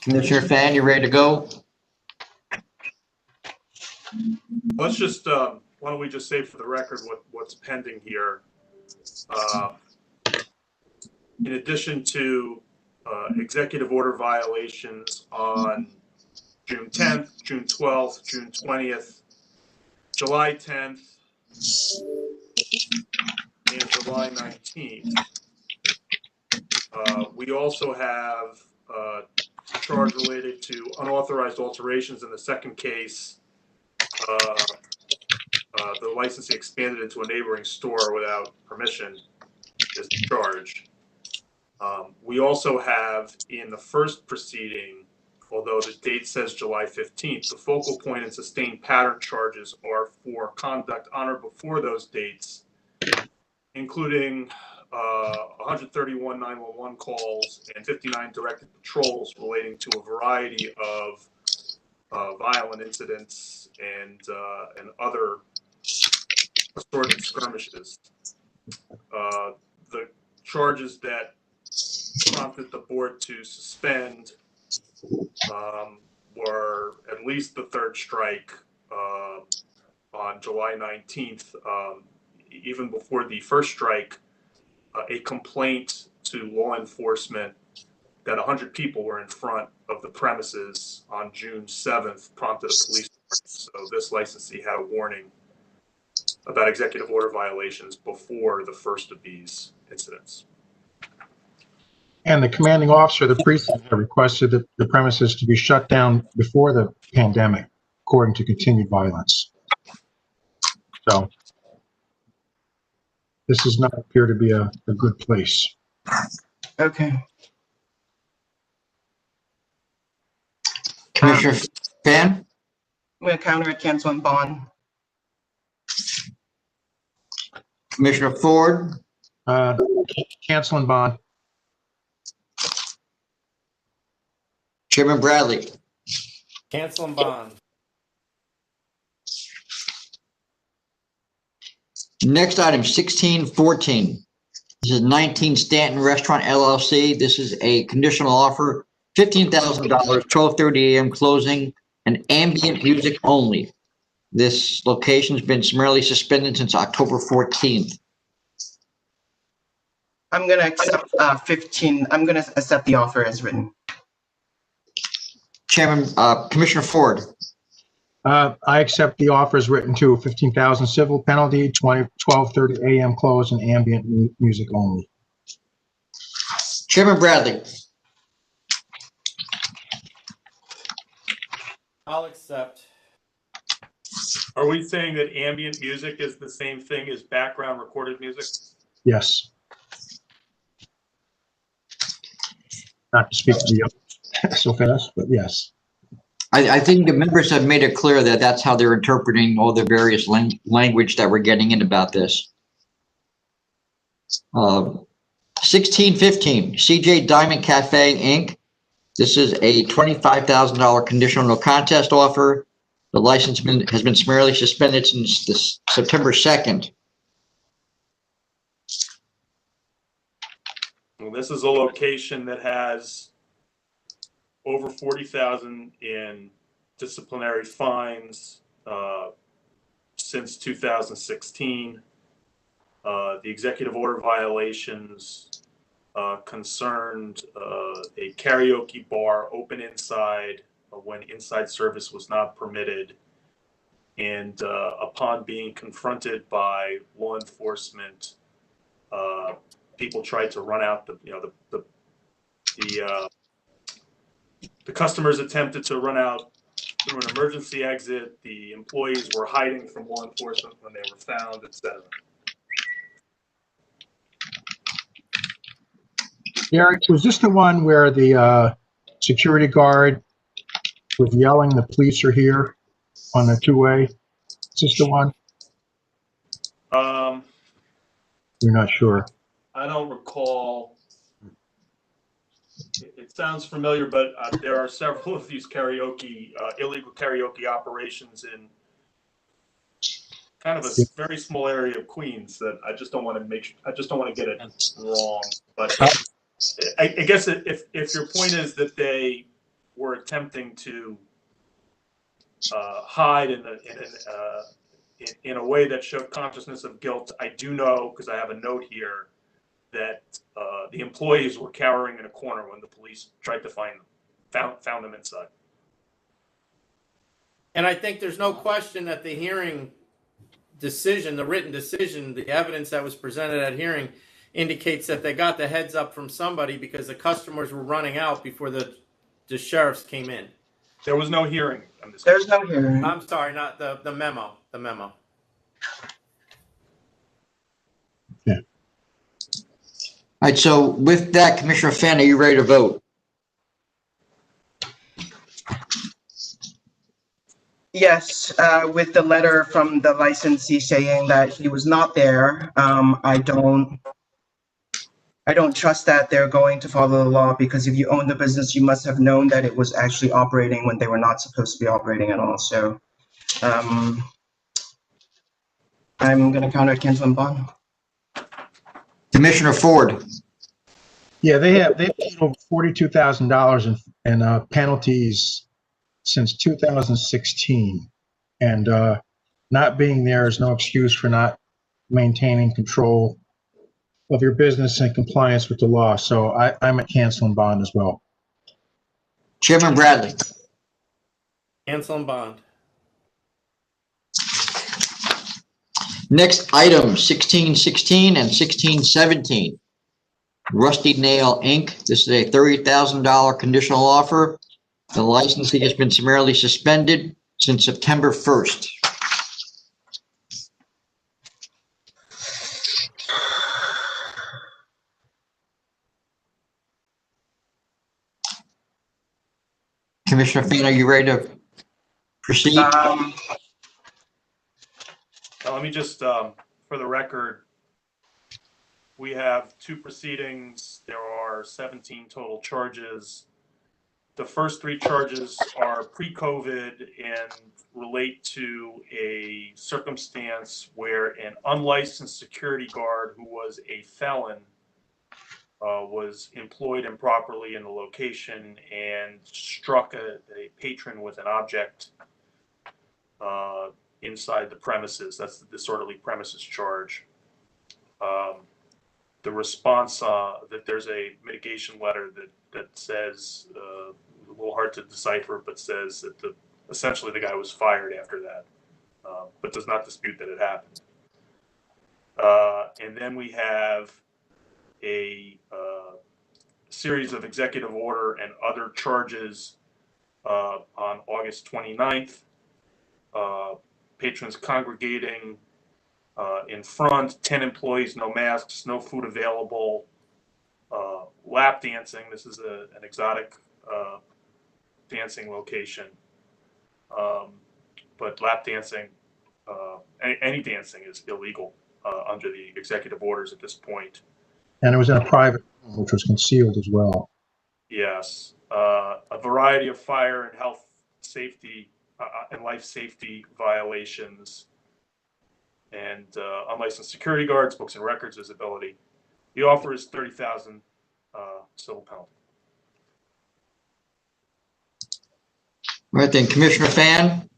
Commissioner Fan, you ready to go? Let's just, why don't we just say for the record what's pending here? In addition to executive order violations on June 10th, June 12th, June 20th, July 10th, and July 19th. We also have a charge related to unauthorized alterations in the second case. The licensee expanded into a neighboring store without permission is the charge. We also have in the first proceeding although the date says July 15th. The focal point and sustained pattern charges are for conduct on or before those dates, including 131 911 calls and 59 directed patrols relating to a variety of violent incidents and other assorted skirmishes. The charges that prompted the board to suspend were at least the third strike on July 19th. Even before the first strike, a complaint to law enforcement that 100 people were in front of the premises on June 7th prompted a police warrant. So this licensee had a warning about executive order violations before the first of these incidents. And the commanding officer of the precinct had requested that the premises to be shut down before the pandemic, according to continued violence. So this does not appear to be a good place. Okay. Commissioner Fan? I'm going to counter it, cancel and bond. Commissioner Ford? Cancel and bond. Chairman Bradley? Cancel and bond. Next item, 1614. This is 19 Stanton Restaurant LLC. This is a conditional offer, $15,000, 12:30 a.m. closing, and ambient music only. This location's been summarily suspended since October 14th. I'm going to accept 15. I'm going to accept the offer as written. Chairman, Commissioner Ford? I accept the offer as written to $15,000 civil penalty, 12:30 a.m. close, and ambient music only. Chairman Bradley? I'll accept. Are we saying that ambient music is the same thing as background recorded music? Yes. Not to speak to the others so fast, but yes. I think the members have made it clear that that's how they're interpreting all the various language that we're getting in about this. 1615, CJ Diamond Cafe, Inc. This is a $25,000 conditional no contest offer. The license has been summarily suspended since this September 2nd. Well, this is a location that has over 40,000 in disciplinary fines since 2016. The executive order violations concerned a karaoke bar open inside when inside service was not permitted. And upon being confronted by law enforcement, people tried to run out the customers attempted to run out through an emergency exit. The employees were hiding from law enforcement when they were found, etc. Eric, was this the one where the security guard was yelling, "The police are here," on the two-way? Is this the one? You're not sure. I don't recall. It sounds familiar, but there are several of these illegal karaoke operations in kind of a very small area of Queens that I just don't want to get it wrong. But I guess if your point is that they were attempting to hide in a way that showed consciousness of guilt, I do know, because I have a note here, that the employees were cowering in a corner when the police tried to find them, found them inside. And I think there's no question that the hearing decision, the written decision, the evidence that was presented at hearing indicates that they got the heads up from somebody because the customers were running out before the sheriffs came in. There was no hearing on this. There's no hearing. I'm sorry, not the memo. The memo. Yeah. All right, so with that, Commissioner Fan, are you ready to vote? Yes, with the letter from the licensee saying that he was not there, I don't trust that they're going to follow the law, because if you own the business, you must have known that it was actually operating when they were not supposed to be operating at all. So I'm going to counter cancel and bond. Commissioner Ford. Yeah, they've paid over $42,000 in penalties since 2016. And not being there is no excuse for not maintaining control of your business in compliance with the law. So I'm at cancel and bond as well. Chairman Bradley. Cancel and bond. Next item, 1616 and 1617. Rusty Nail Inc. This is a $30,000 conditional offer. The licensee has been summarily suspended since September 1st. Commissioner Finn, are you ready to proceed? Now, let me just, for the record, we have 2 proceedings. There are 17 total charges. The first 3 charges are pre-COVID and relate to a circumstance where an unlicensed security guard who was a felon was employed improperly in the location and struck a patron with an object inside the premises. That's the disorderly premises charge. The response that there's a mitigation letter that says, a little hard to decipher, but says that essentially the guy was fired after that, but does not dispute that it happened. And then we have a series of executive order and other charges on August 29th. Patrons congregating in front, 10 employees, no masks, no food available, lap dancing. This is an exotic dancing location. But lap dancing, any dancing is illegal under the executive orders at this point. And it was in a private room, which was concealed as well. Yes. A variety of fire and health safety and life safety violations, and unlicensed security guards, books and records visibility. The offer is $30,000 civil penalty. All right then, Commissioner Fan.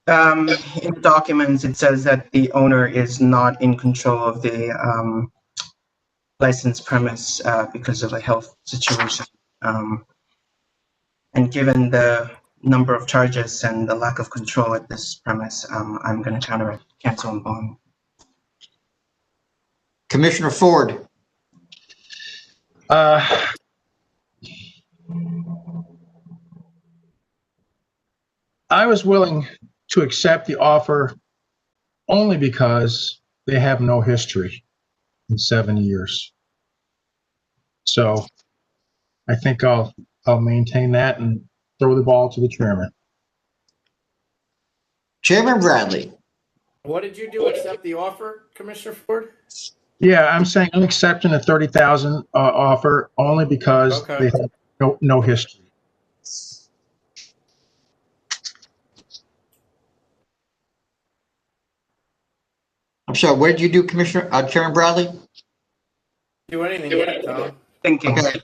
In the documents, it says that the owner is not in control of the licensed premise because of a health situation. And given the number of charges and the lack of control at this premise, I'm going to counter it, cancel and bond. Commissioner Ford. I was willing to accept the offer only because they have no history in 7 years. So I think I'll maintain that and throw the ball to the chairman. Chairman Bradley. What did you do? Accept the offer, Commissioner Ford? Yeah, I'm saying I'm accepting the 30,000 offer only because Okay. they have no history. I'm sorry, what did you do, Commissioner, Chairman Bradley? Do anything yet, Tom? Thinking. Okay.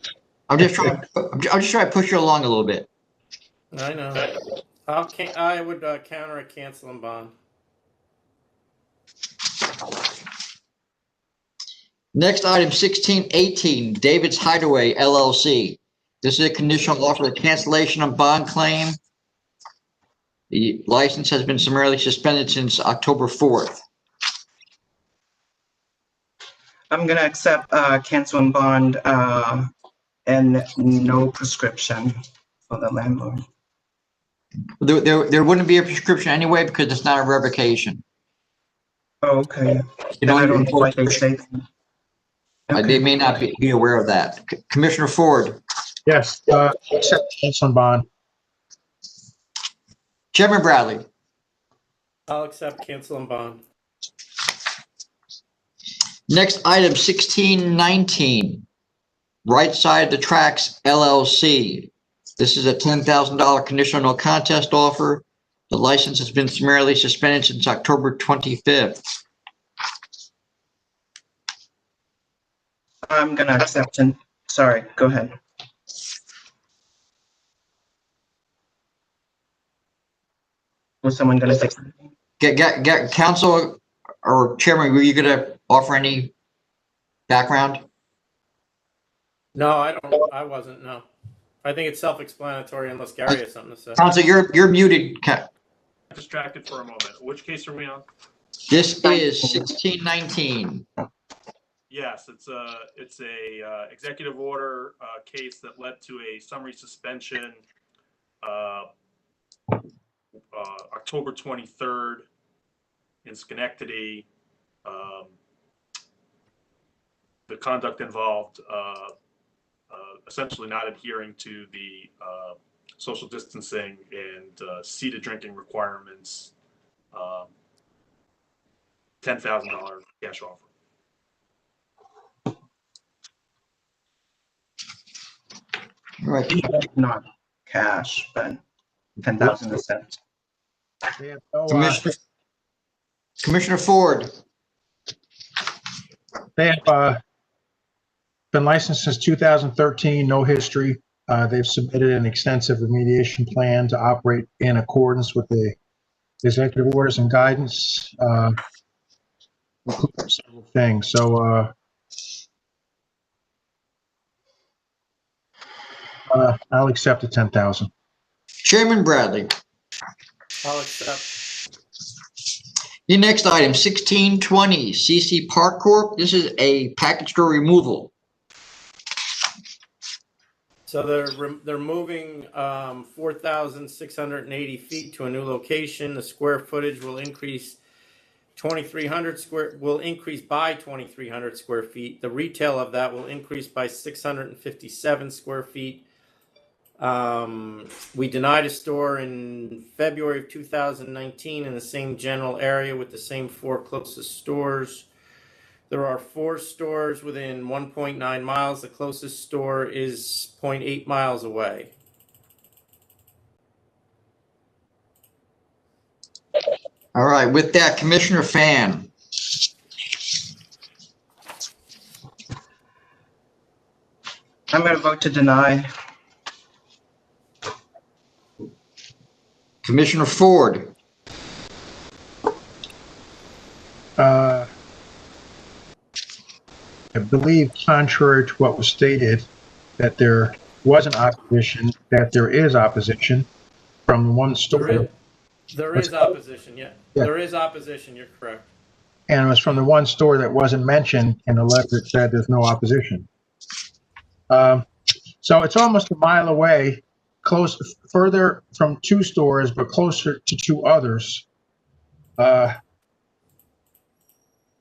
I'm just trying to push you along a little bit. I know. I would counter a cancel and bond. Next item, 1618, David's Hideaway LLC. This is a conditional offer of cancellation of bond claim. The license has been summarily suspended since October 4th. I'm going to accept cancel and bond and no prescription for the landlord. There wouldn't be a prescription anyway because it's not a revocation. Oh, okay. You Then I don't don't know why they say that. They may not be aware of that. Commissioner Ford. Yes, accept cancel and bond. Chairman Bradley. I'll accept cancel and bond. Next item, 1619, Right Side of the Tracks LLC. This is a $10,000 conditional no contest offer. The license has been summarily suspended since October 25th. I'm gonna accept and, sorry, go ahead. Was someone gonna say something? Get counsel or chairman, were you gonna offer any background? No, I wasn't, no. I think it's self-explanatory unless Gary has something to say. Counsel, you're muted. Distracted for a moment. Which case are we on? This is 1619. Yes, it's a executive order case that led to a summary suspension October 23rd in Schenectady. The conduct involved essentially not adhering to the social distancing and seated drinking requirements. $10,000 cash offer. All right. Not cash, but 10,000 is cents. They have no, Commissioner Ford. they have been licensed since 2013, no history. They've submitted an extensive remediation plan to operate in accordance with the executive orders and guidance, including several things. So I'll accept the 10,000. Chairman Bradley. I'll accept. The next item, 1620, CC Park Corp. This is a package store removal. So they're moving 4,680 feet to a new location. The square footage will increase by 2,300 square feet. The retail of that will increase by 657 square feet. We denied a store in February of 2019 in the same general area with the same 4 closest stores. There are 4 stores within 1.9 miles. The closest store is 0.8 miles away. All right, with that, Commissioner Fan. I'm gonna vote to deny. Commissioner Ford. I believe, contrary to what was stated, that there wasn't opposition, that there is opposition from one store. There is opposition, yeah. Yeah. There is opposition, you're correct. And it was from the one store that wasn't mentioned in the letter that said there's no opposition. So it's almost a mile away, close, further from 2 stores, but closer to 2 others.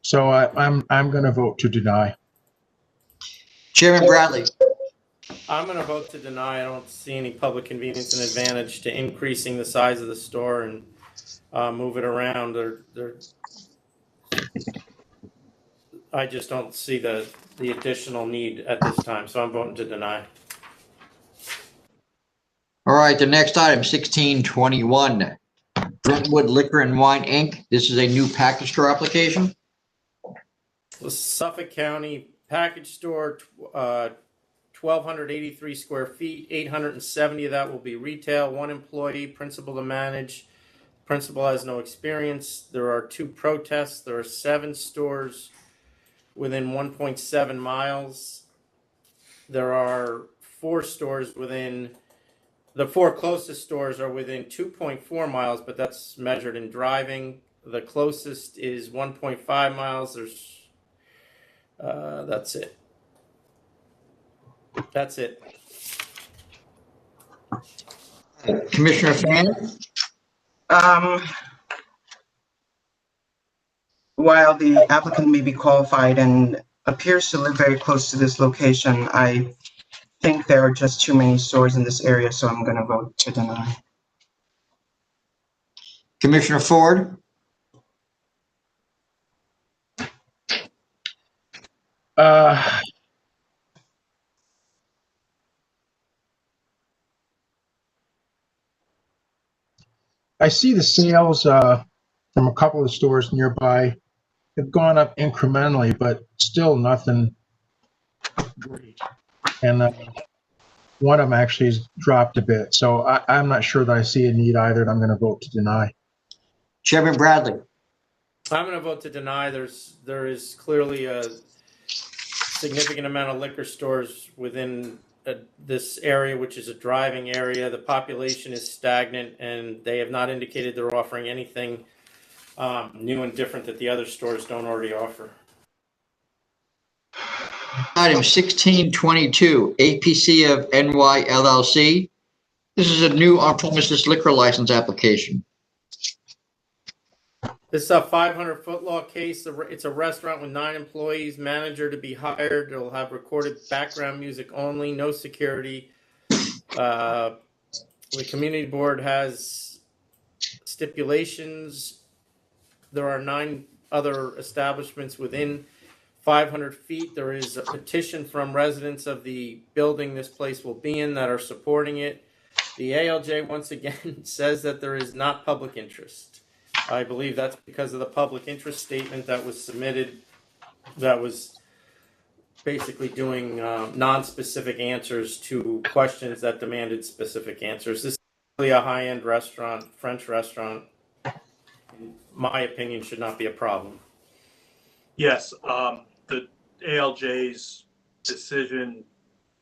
So I'm going to vote to deny. Chairman Bradley. I'm going to vote to deny. I don't see any public convenience and advantage to increasing the size of the store and move it around. I just don't see the additional need at this time, so I'm voting to deny. All right, the next item, 1621, Brentwood Liquor and Wine, Inc. This is a new package store application. The Suffolk County package store, 1,283 square feet, 870 of that will be retail, 1 employee, principal to manage. Principal has no experience. There are 2 protests. There are 7 stores within 1.7 miles. There are 4 stores within, the 4 closest stores are within 2.4 miles, but that's measured in driving. The closest is 1.5 miles. There's, that's it. That's it. Commissioner Fan. While the applicant may be qualified and appears to live very close to this location, I think there are just too many stores in this area, so I'm going to vote to deny. Commissioner Ford, I see the sales from a couple of stores nearby have gone up incrementally, but still nothing great. And one of them actually has dropped a bit. So I'm not sure that I see a need either, and I'm going to vote to deny. Chairman Bradley. I'm going to vote to deny. There is clearly a significant amount of liquor stores within this area, which is a driving area. The population is stagnant, and they have not indicated they're offering anything new and different that the other stores don't already offer. Item 1622, APC of NY LLC. This is a new on-premises liquor license application. This is a 500-foot law case. It's a restaurant with 9 employees, manager to be hired. It'll have recorded background music only, no security. The community board has stipulations. There are 9 other establishments within 500 feet. There is a petition from residents of the building this place will be in that are supporting it. The ALJ once again says that there is not public interest. I believe that's because of the public interest statement that was submitted that was basically doing non-specific answers to questions that demanded specific answers. This is really a high-end restaurant, French restaurant. In my opinion, should not be a problem. Yes, the ALJ's decision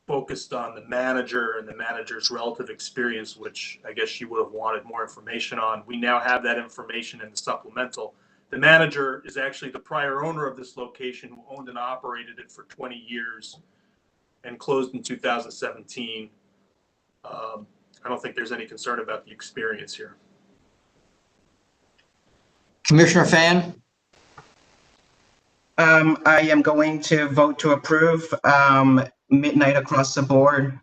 focused on the manager and the manager's relative experience, which I guess she would have wanted more information on. We now have that information in the supplemental. The manager is actually the prior owner of this location who owned and operated it for 20 years and closed in 2017. I don't think there's any concern about the experience here. Commissioner Fan, I am going to vote to approve midnight across the board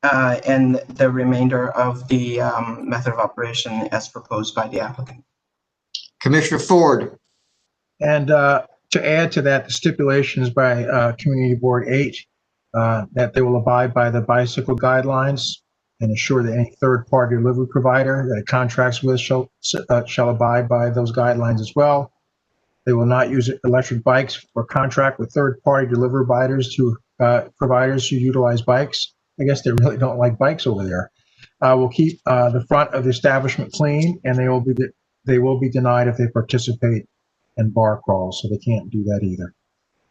and the remainder of the method of operation as proposed by the applicant. Commissioner Ford, And to add to that, the stipulations by Community Board 8 that they will abide by the bicycle guidelines and ensure that any third-party delivery provider that it contracts with shall abide by those guidelines as well. They will not use electric bikes or contract with third-party delivery providers who utilize bikes. I guess they really don't like bikes over there. Will keep the front of the establishment clean, and they will be denied if they participate in bar crawls, so they can't do that either.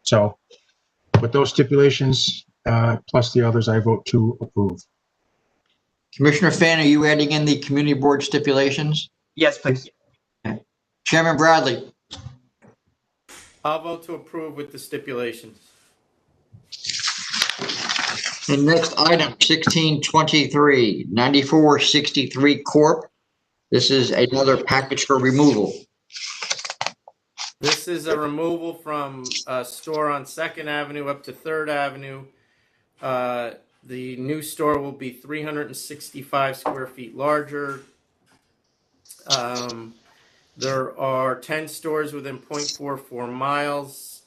So with those stipulations, plus the others, I vote to approve. Commissioner Fan, are you adding in the community board stipulations? Yes, please. Chairman Bradley, I'll vote to approve with the stipulations. the next item, 1623, 9463 Corp. This is another package for removal. This is a removal from a store on 2nd Avenue up to 3rd Avenue. The new store will be 365 square feet larger. There are 10 stores within 0.44 miles.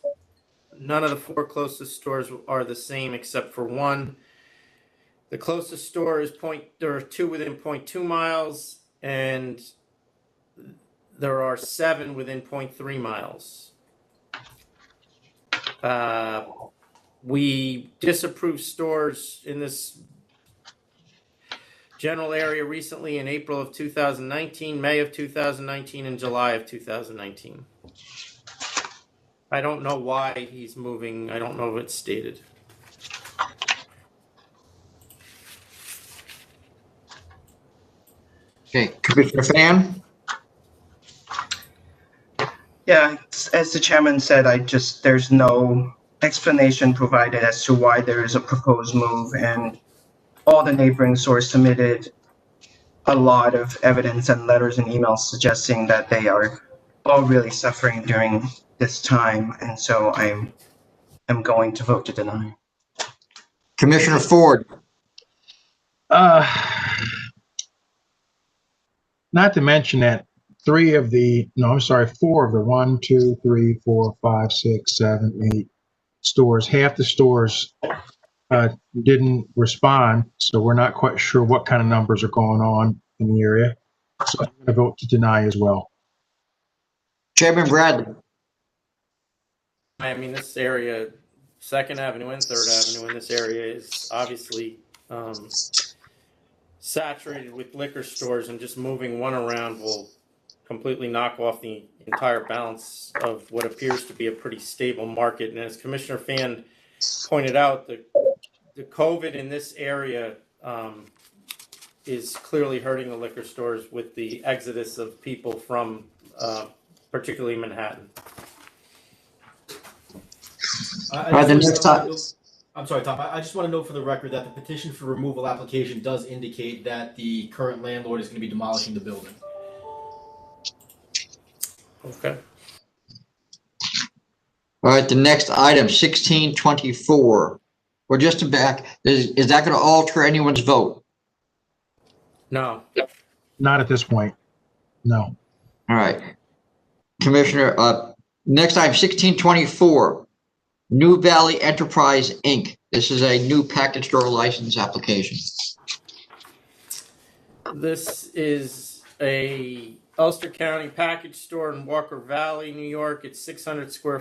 None of the 4 closest stores are the same except for one. The closest store is there are 2 within 0.2 miles, and there are 7 within 0.3 miles. We disapproved stores in this general area recently in April of 2019, May of 2019, and July of 2019. I don't know why he's moving. I don't know if it's stated. Okay, Commissioner Fan? Yeah, as the chairman said, there's no explanation provided as to why there is a proposed move, and all the neighboring stores submitted a lot of evidence and letters and emails suggesting that they are all really suffering during this time, and so I'm going to vote to deny. Commissioner Ford, Not to mention that four of the 1, 2, 3, 4, 5, 6, 7, 8 stores, half the stores didn't respond, so we're not quite sure what kind of numbers are going on in the area. So I'm going to vote to deny as well. Chairman Bradley. I mean, this area, 2nd Avenue and 3rd Avenue in this area is obviously saturated with liquor stores, and just moving one around will completely knock off the entire balance of what appears to be a pretty stable market. And as Commissioner Fan pointed out, the COVID in this area is clearly hurting the liquor stores with the exodus of people from particularly Manhattan. I'm sorry, Tom. I just want to note for the record that the petition for removal application does indicate that the current landlord is going to be demolishing the building. Okay. All right, the next item, 1624. We're just back. Is that going to alter anyone's vote? No. Not at this point. No. All right. Commissioner, next item, 1624. New Valley Enterprise, Inc. This is a new package store license application. This is a Ulster County package store in Walker Valley, New York. It's 600 square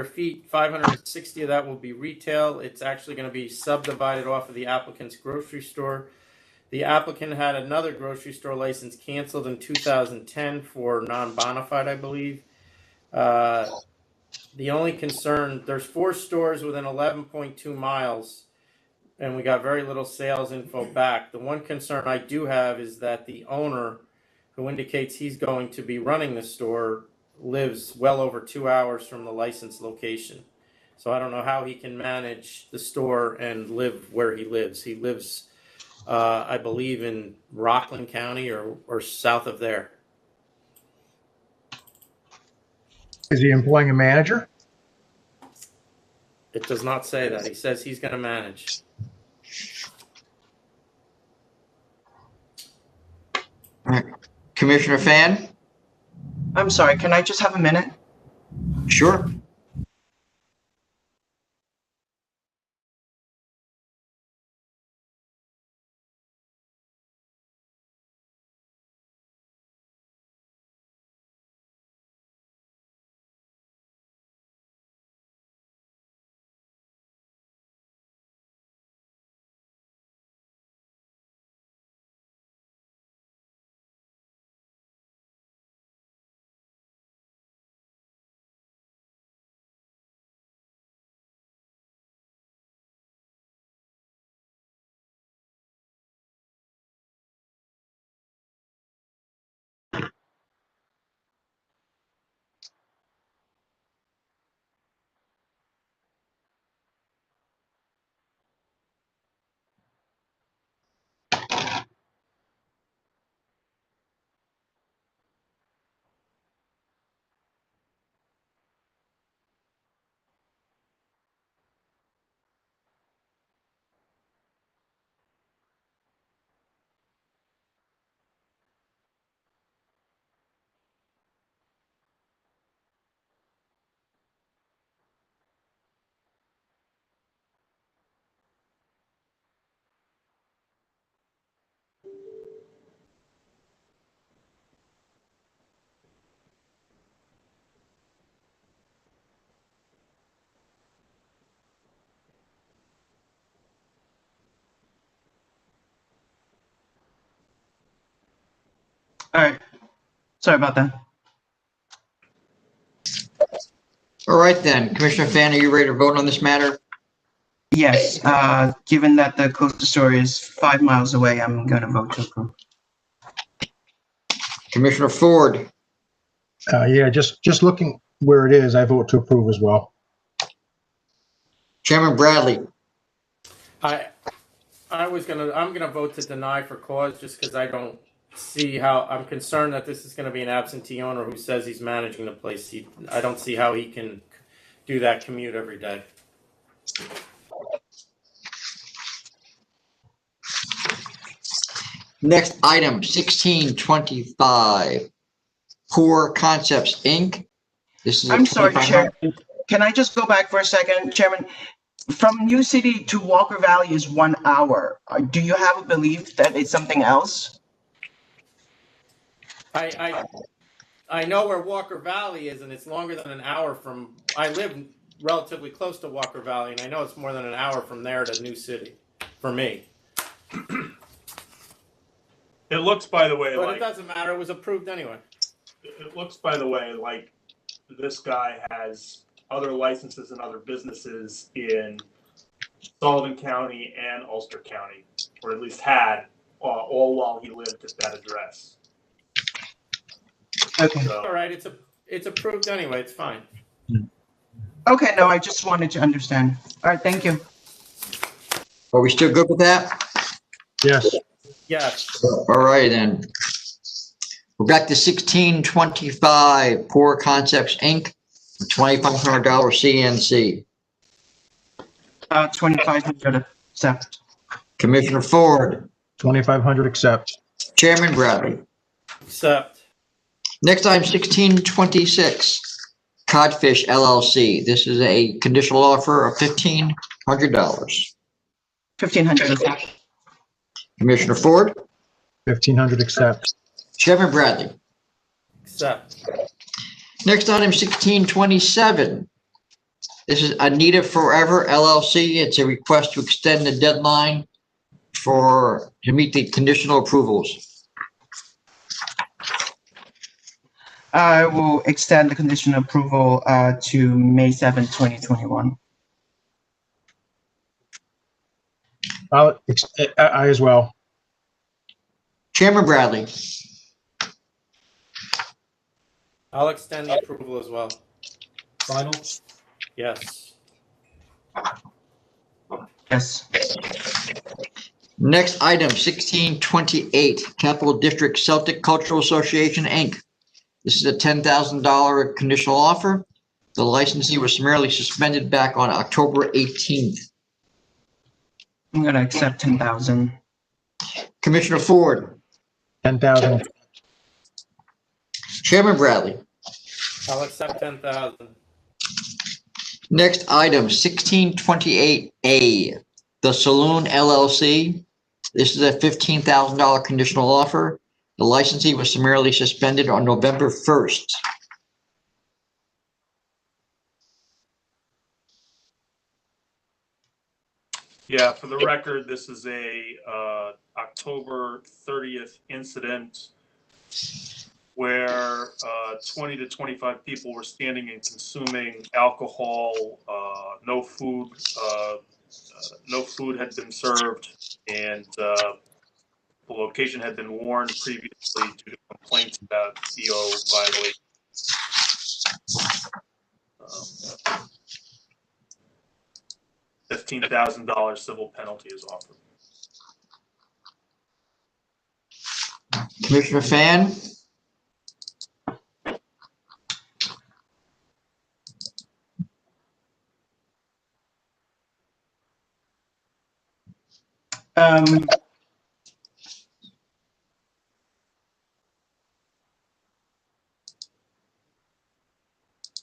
feet. 560 of that will be retail. It's actually going to be subdivided off of the applicant's grocery store. The applicant had another grocery store license canceled in 2010 for non-bona fide, I believe. The only concern, there's 4 stores within 11.2 miles, and we got very little sales info back. The one concern I do have is that the owner, who indicates he's going to be running the store, lives well over 2 hours from the licensed location. So I don't know how he can manage the store and live where he lives. He lives, I believe, in Rockland County or south of there. Is he employing a manager? It does not say that. He says he's going to manage. All right. Commissioner Fan? I'm sorry, can I just have a minute? Sure. All right. Sorry about that. All right then. Commissioner Fan, are you ready to vote on this matter? Yes, given that the coastal store is 5 miles away, I'm going to vote to approve. Commissioner Ford? Yeah, just looking where it is, I vote to approve as well. Chairman Bradley? I'm gonna vote to deny for cause, just because I don't see how. I'm concerned that this is going to be an absentee owner who says he's managing the place. I don't see how he can do that commute every day. Next item, 1625, Core Concepts, Inc. This is a I'm sorry, 2500 Chair. Can I just go back for a second, Chairman? From New City to Walker Valley is 1 hour. Do you have a belief that it's something else? I know where Walker Valley is, and it's longer than an hour from. I live relatively close to Walker Valley, and I know it's more than an hour from there to New City, for me. It looks, by the way, But like it doesn't matter. It was approved anyway. it looks, by the way, like this guy has other licenses and other businesses in Sullivan County and Ulster County, or at least had, all while he lived at that address. Okay. So, All right, it's approved anyway. It's fine. Okay, no, I just wanted to understand. All right, thank you. Are we still good with that? Yes. Yes. All right, then. We're back to 1625, Core Concepts, Inc., $2,500 CNC. 2,500 accept. Commissioner Ford, 2,500 accept. Chairman Bradley. Accept. Next item, 1626, Codfish LLC. This is a conditional offer of $1,500. 1,500 accept. Commissioner Ford, 1,500 accept. Chairman Bradley. Accept. Next item, 1627. This is Anita Forever LLC. It's a request to extend the deadline to meet the conditional approvals. I will extend the conditional approval to May 7, 2021. I as well. Chairman Bradley. I'll extend the approval as well. Final? Yes. Yes. Next item, 1628, Capital District Celtic Cultural Association, Inc. This is a $10,000 conditional offer. The licensee was summarily suspended back on October 18th. I'm going to accept 10,000. Commissioner Ford, 10,000. Chairman Bradley. I'll accept 10,000. Next item, 1628A, The Saloon LLC. This is a $15,000 conditional offer. The licensee was summarily suspended on November 1st. yeah, for the record, this is a October 30th incident where 20 to 25 people were standing and consuming alcohol. No food had been served, and the location had been warned previously due to complaints about CO violations. $15,000 civil penalty is offered. Commissioner Fan,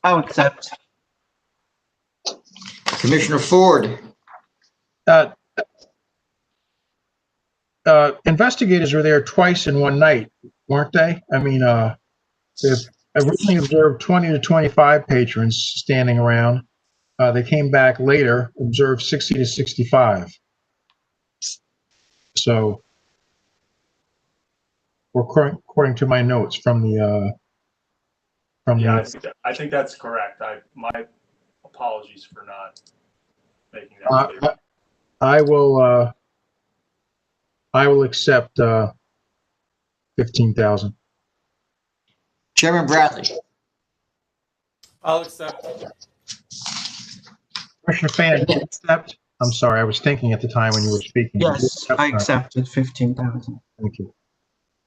I'll accept. Commissioner Ford, Investigators were there twice in one night, weren't they? I mean, they've originally observed 20 to 25 patrons standing around. They came back later, observed 60 to 65. So, according to my notes from the Yeah, I think that's correct. My apologies for not making that clear. I will accept 15,000. Chairman Bradley. I'll accept. Commissioner Fan, did you accept? I'm sorry, I was thinking at the time when you were speaking. Yes, I accepted 15,000. Thank you.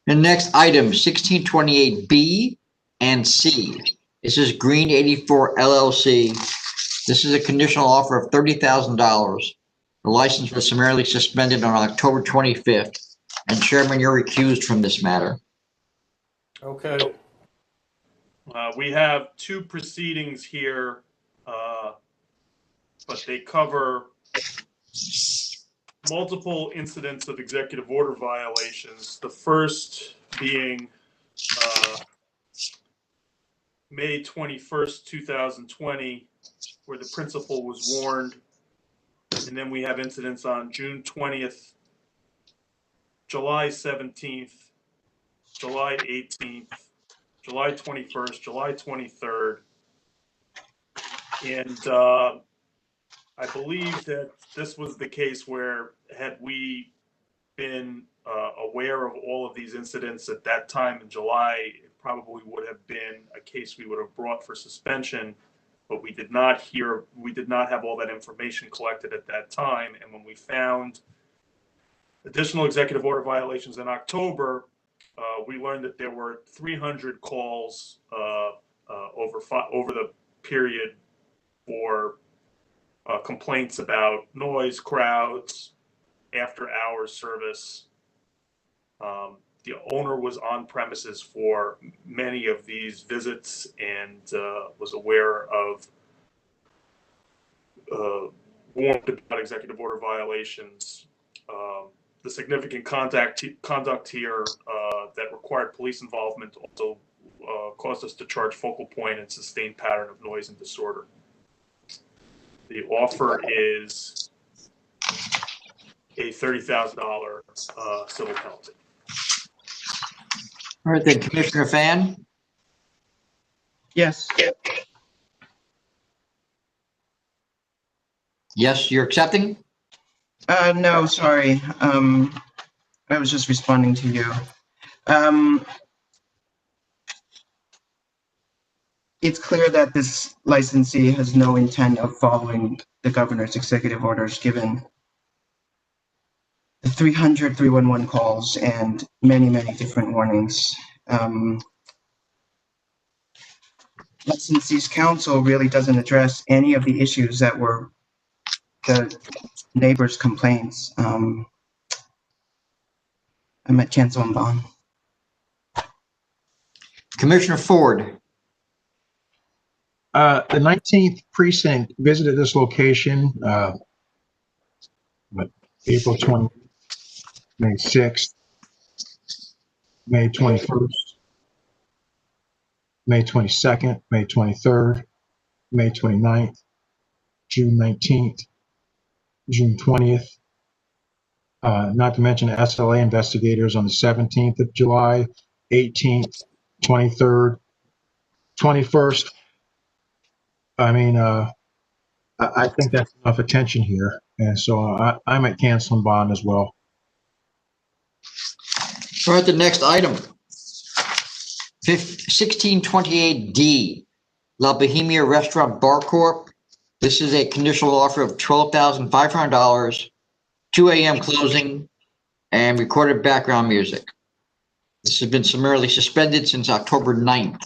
The next item, 1628B and C. This is Green 84 LLC. This is a conditional offer of $30,000. The license was summarily suspended on October 25th. And Chairman, you're recused from this matter. Okay. We have two proceedings here, but they cover multiple incidents of executive order violations. The first being May 21st, 2020, where the principal was warned. And then we have incidents on June 20th, July 17th, July 18th, July 21st, July 23rd. And I believe that this was the case where, had we been aware of all of these incidents at that time in July, it probably would have been a case we would have brought for suspension, but we did not have all that information collected at that time. And when we found additional executive order violations in October, we learned that there were 300 calls over the period for complaints about noise, crowds, after hours service. The owner was on premises for many of these visits and was aware of warned about executive order violations. The significant conduct here that required police involvement also caused us to charge focal point and sustained pattern of noise and disorder. The offer is a $30,000 civil penalty. All right, then Commissioner Fan. Yes. Yes, you're accepting? No, sorry. I was just responding to you. It's clear that this licensee has no intent of following the governor's executive orders, given the 300 311 calls and many, many different warnings. Licensee's counsel really doesn't address any of the issues that were the neighbors' complaints. I'm at cancel and bond. Commissioner Ford. The 19th precinct visited this location, April 20, May 6th, May 21st, May 22nd, May 23rd, May 29th, June 19th, June 20th, not to mention SLA investigators on the 17th of July, 18th, 23rd, 21st. I mean, I think that's enough attention here. And so I'm at cancel and bond as well. All right, the next item. 1628D, La Bohemia Restaurant Bar Corp. This is a conditional offer of $12,500, 2 a.m. closing, and recorded background music. This has been summarily suspended since October 9th.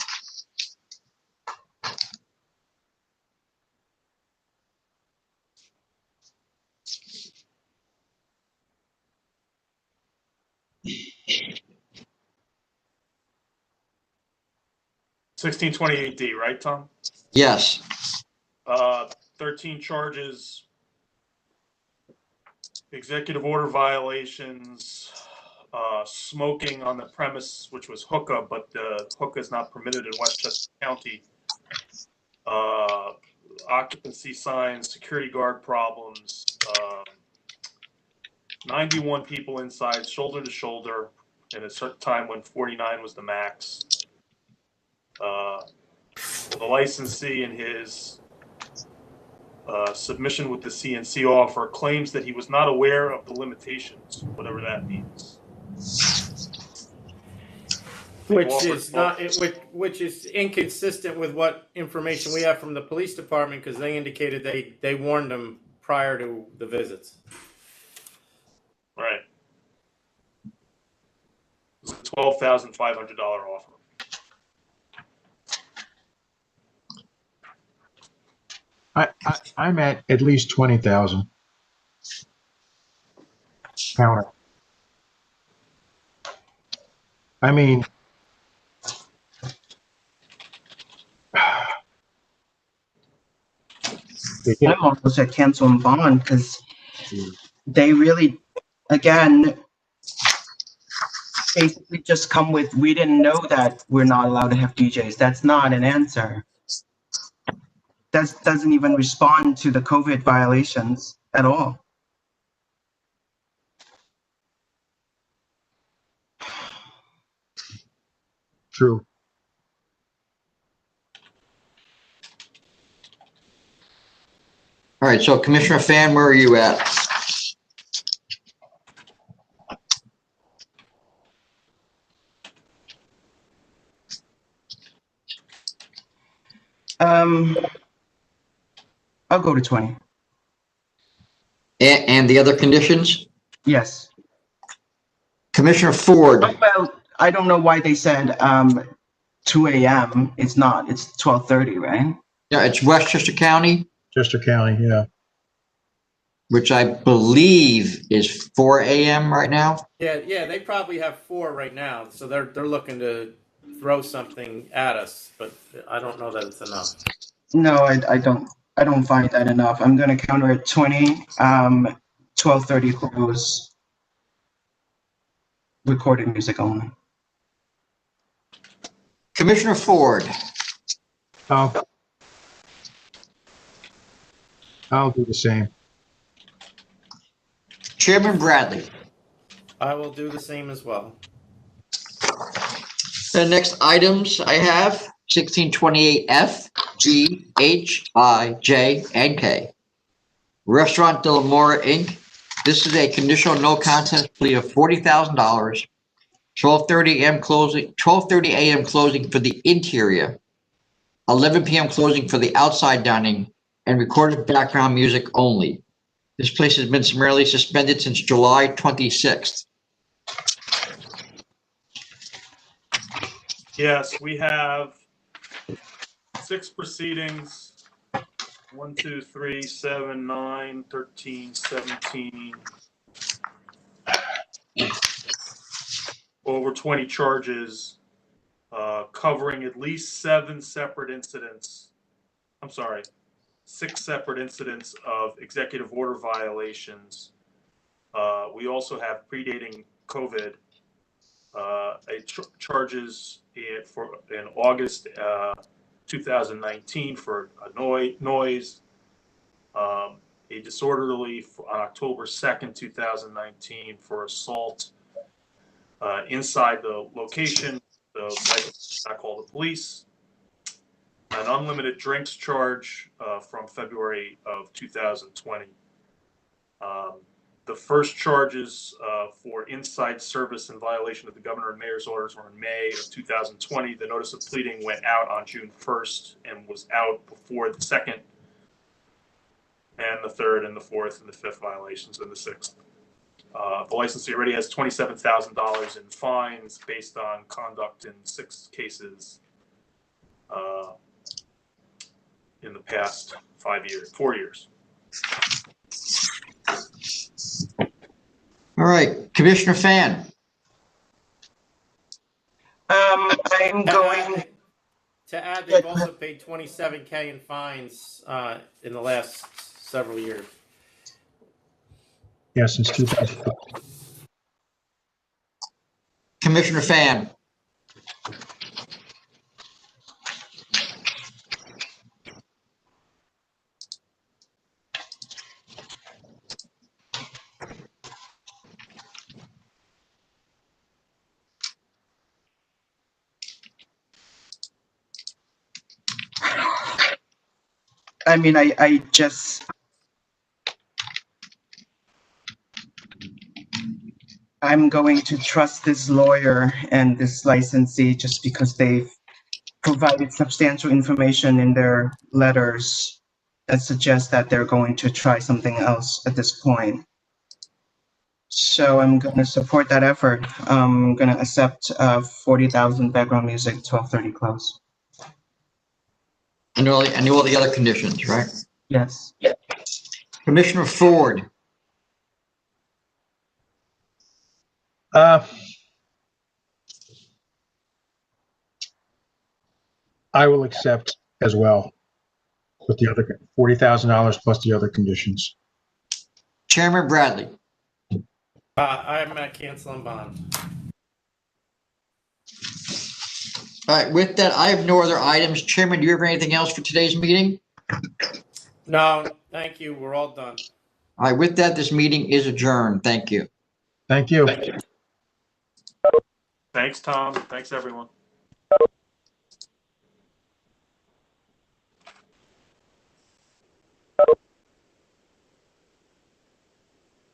$1628D, right, Tom? Yes. 13 charges, executive order violations, smoking on the premise, which was hookah, but the hookah is not permitted in Westchester County. Occupancy signs, security guard problems, 91 people inside, shoulder to shoulder, at a certain time when 49 was the max. The licensee in his submission with the CNC offer claims that he was not aware of the limitations, whatever that means. Which is inconsistent with what information we have from the police department, because they indicated they warned them prior to the visits. Right. It was a $12,500 offer. I'm at least 20,000. Counter. I mean, they I'm almost at cancel and bond because they really, again, basically just come with, we didn't know that we're not allowed to have DJs. That's not an answer. That doesn't even respond to the COVID violations at all. true. All right, so Commissioner Fan, where are you at? I'll go to 20. And the other conditions? Yes. Commissioner Ford, Well, I don't know why they said 2 a.m. It's not. It's 12:30, right? yeah, it's Westchester County, Chester County, yeah. which I believe is 4 a.m. right now. Yeah, they probably have 4 right now, so they're looking to throw something at us, but I don't know that it's enough. No, I don't find that enough. I'm gonna counter at 20. 12:30 close. Recorded music only. Commissioner Ford, I'll do the same. Chairman Bradley. I will do the same as well. The next items I have 1628F, G, H, I, J, and K. Restaurant De La Mora, Inc. This is a conditional no contest plea of $40,000. 12:30 a.m. closing. 12:30 a.m. closing for the interior. 11 p.m. closing for the outside dining, and recorded background music only. This place has been summarily suspended since July 26th. Yes, we have 6 proceedings. 1, 2, 3, 7, 9, 13, 17. Over 20 charges, covering at least 7 separate incidents. I'm sorry, 6 separate incidents of executive order violations. We also have predating COVID charges in August 2019 for a noise, a disorderly on October 2nd, 2019 for assault inside the location. I call the police. An unlimited drinks charge from February of 2020. The first charges for inside service in violation of the governor and mayor's orders were in May of 2020. The notice of pleading went out on June 1st and was out before the second and the third and the fourth and the fifth violations and the sixth. The licensee already has $27,000 in fines based on conduct in 6 cases in the past 4 years. All right, Commissioner Fan. I'm going. To add, they've also paid $27K in fines in the last several years. Yeah, since 2000. Commissioner Fan. I mean, I just. I'm going to trust this lawyer and this licensee just because they've provided substantial information in their letters that suggests that they're going to try something else at this point. So I'm going to support that effort. I'm going to accept 40,000 background music, 12:30 close. And all the other conditions, right? Yes. Commissioner Ford. I will accept as well with the other $40,000 plus the other conditions. Chairman Bradley. I'm at cancel and bond. All right, with that, I have no other items. Chairman, do you have anything else for today's meeting? No, thank you. We're all done. All right, with that, this meeting is adjourned. Thank you. Thank you. Thanks, Tom. Thanks, everyone.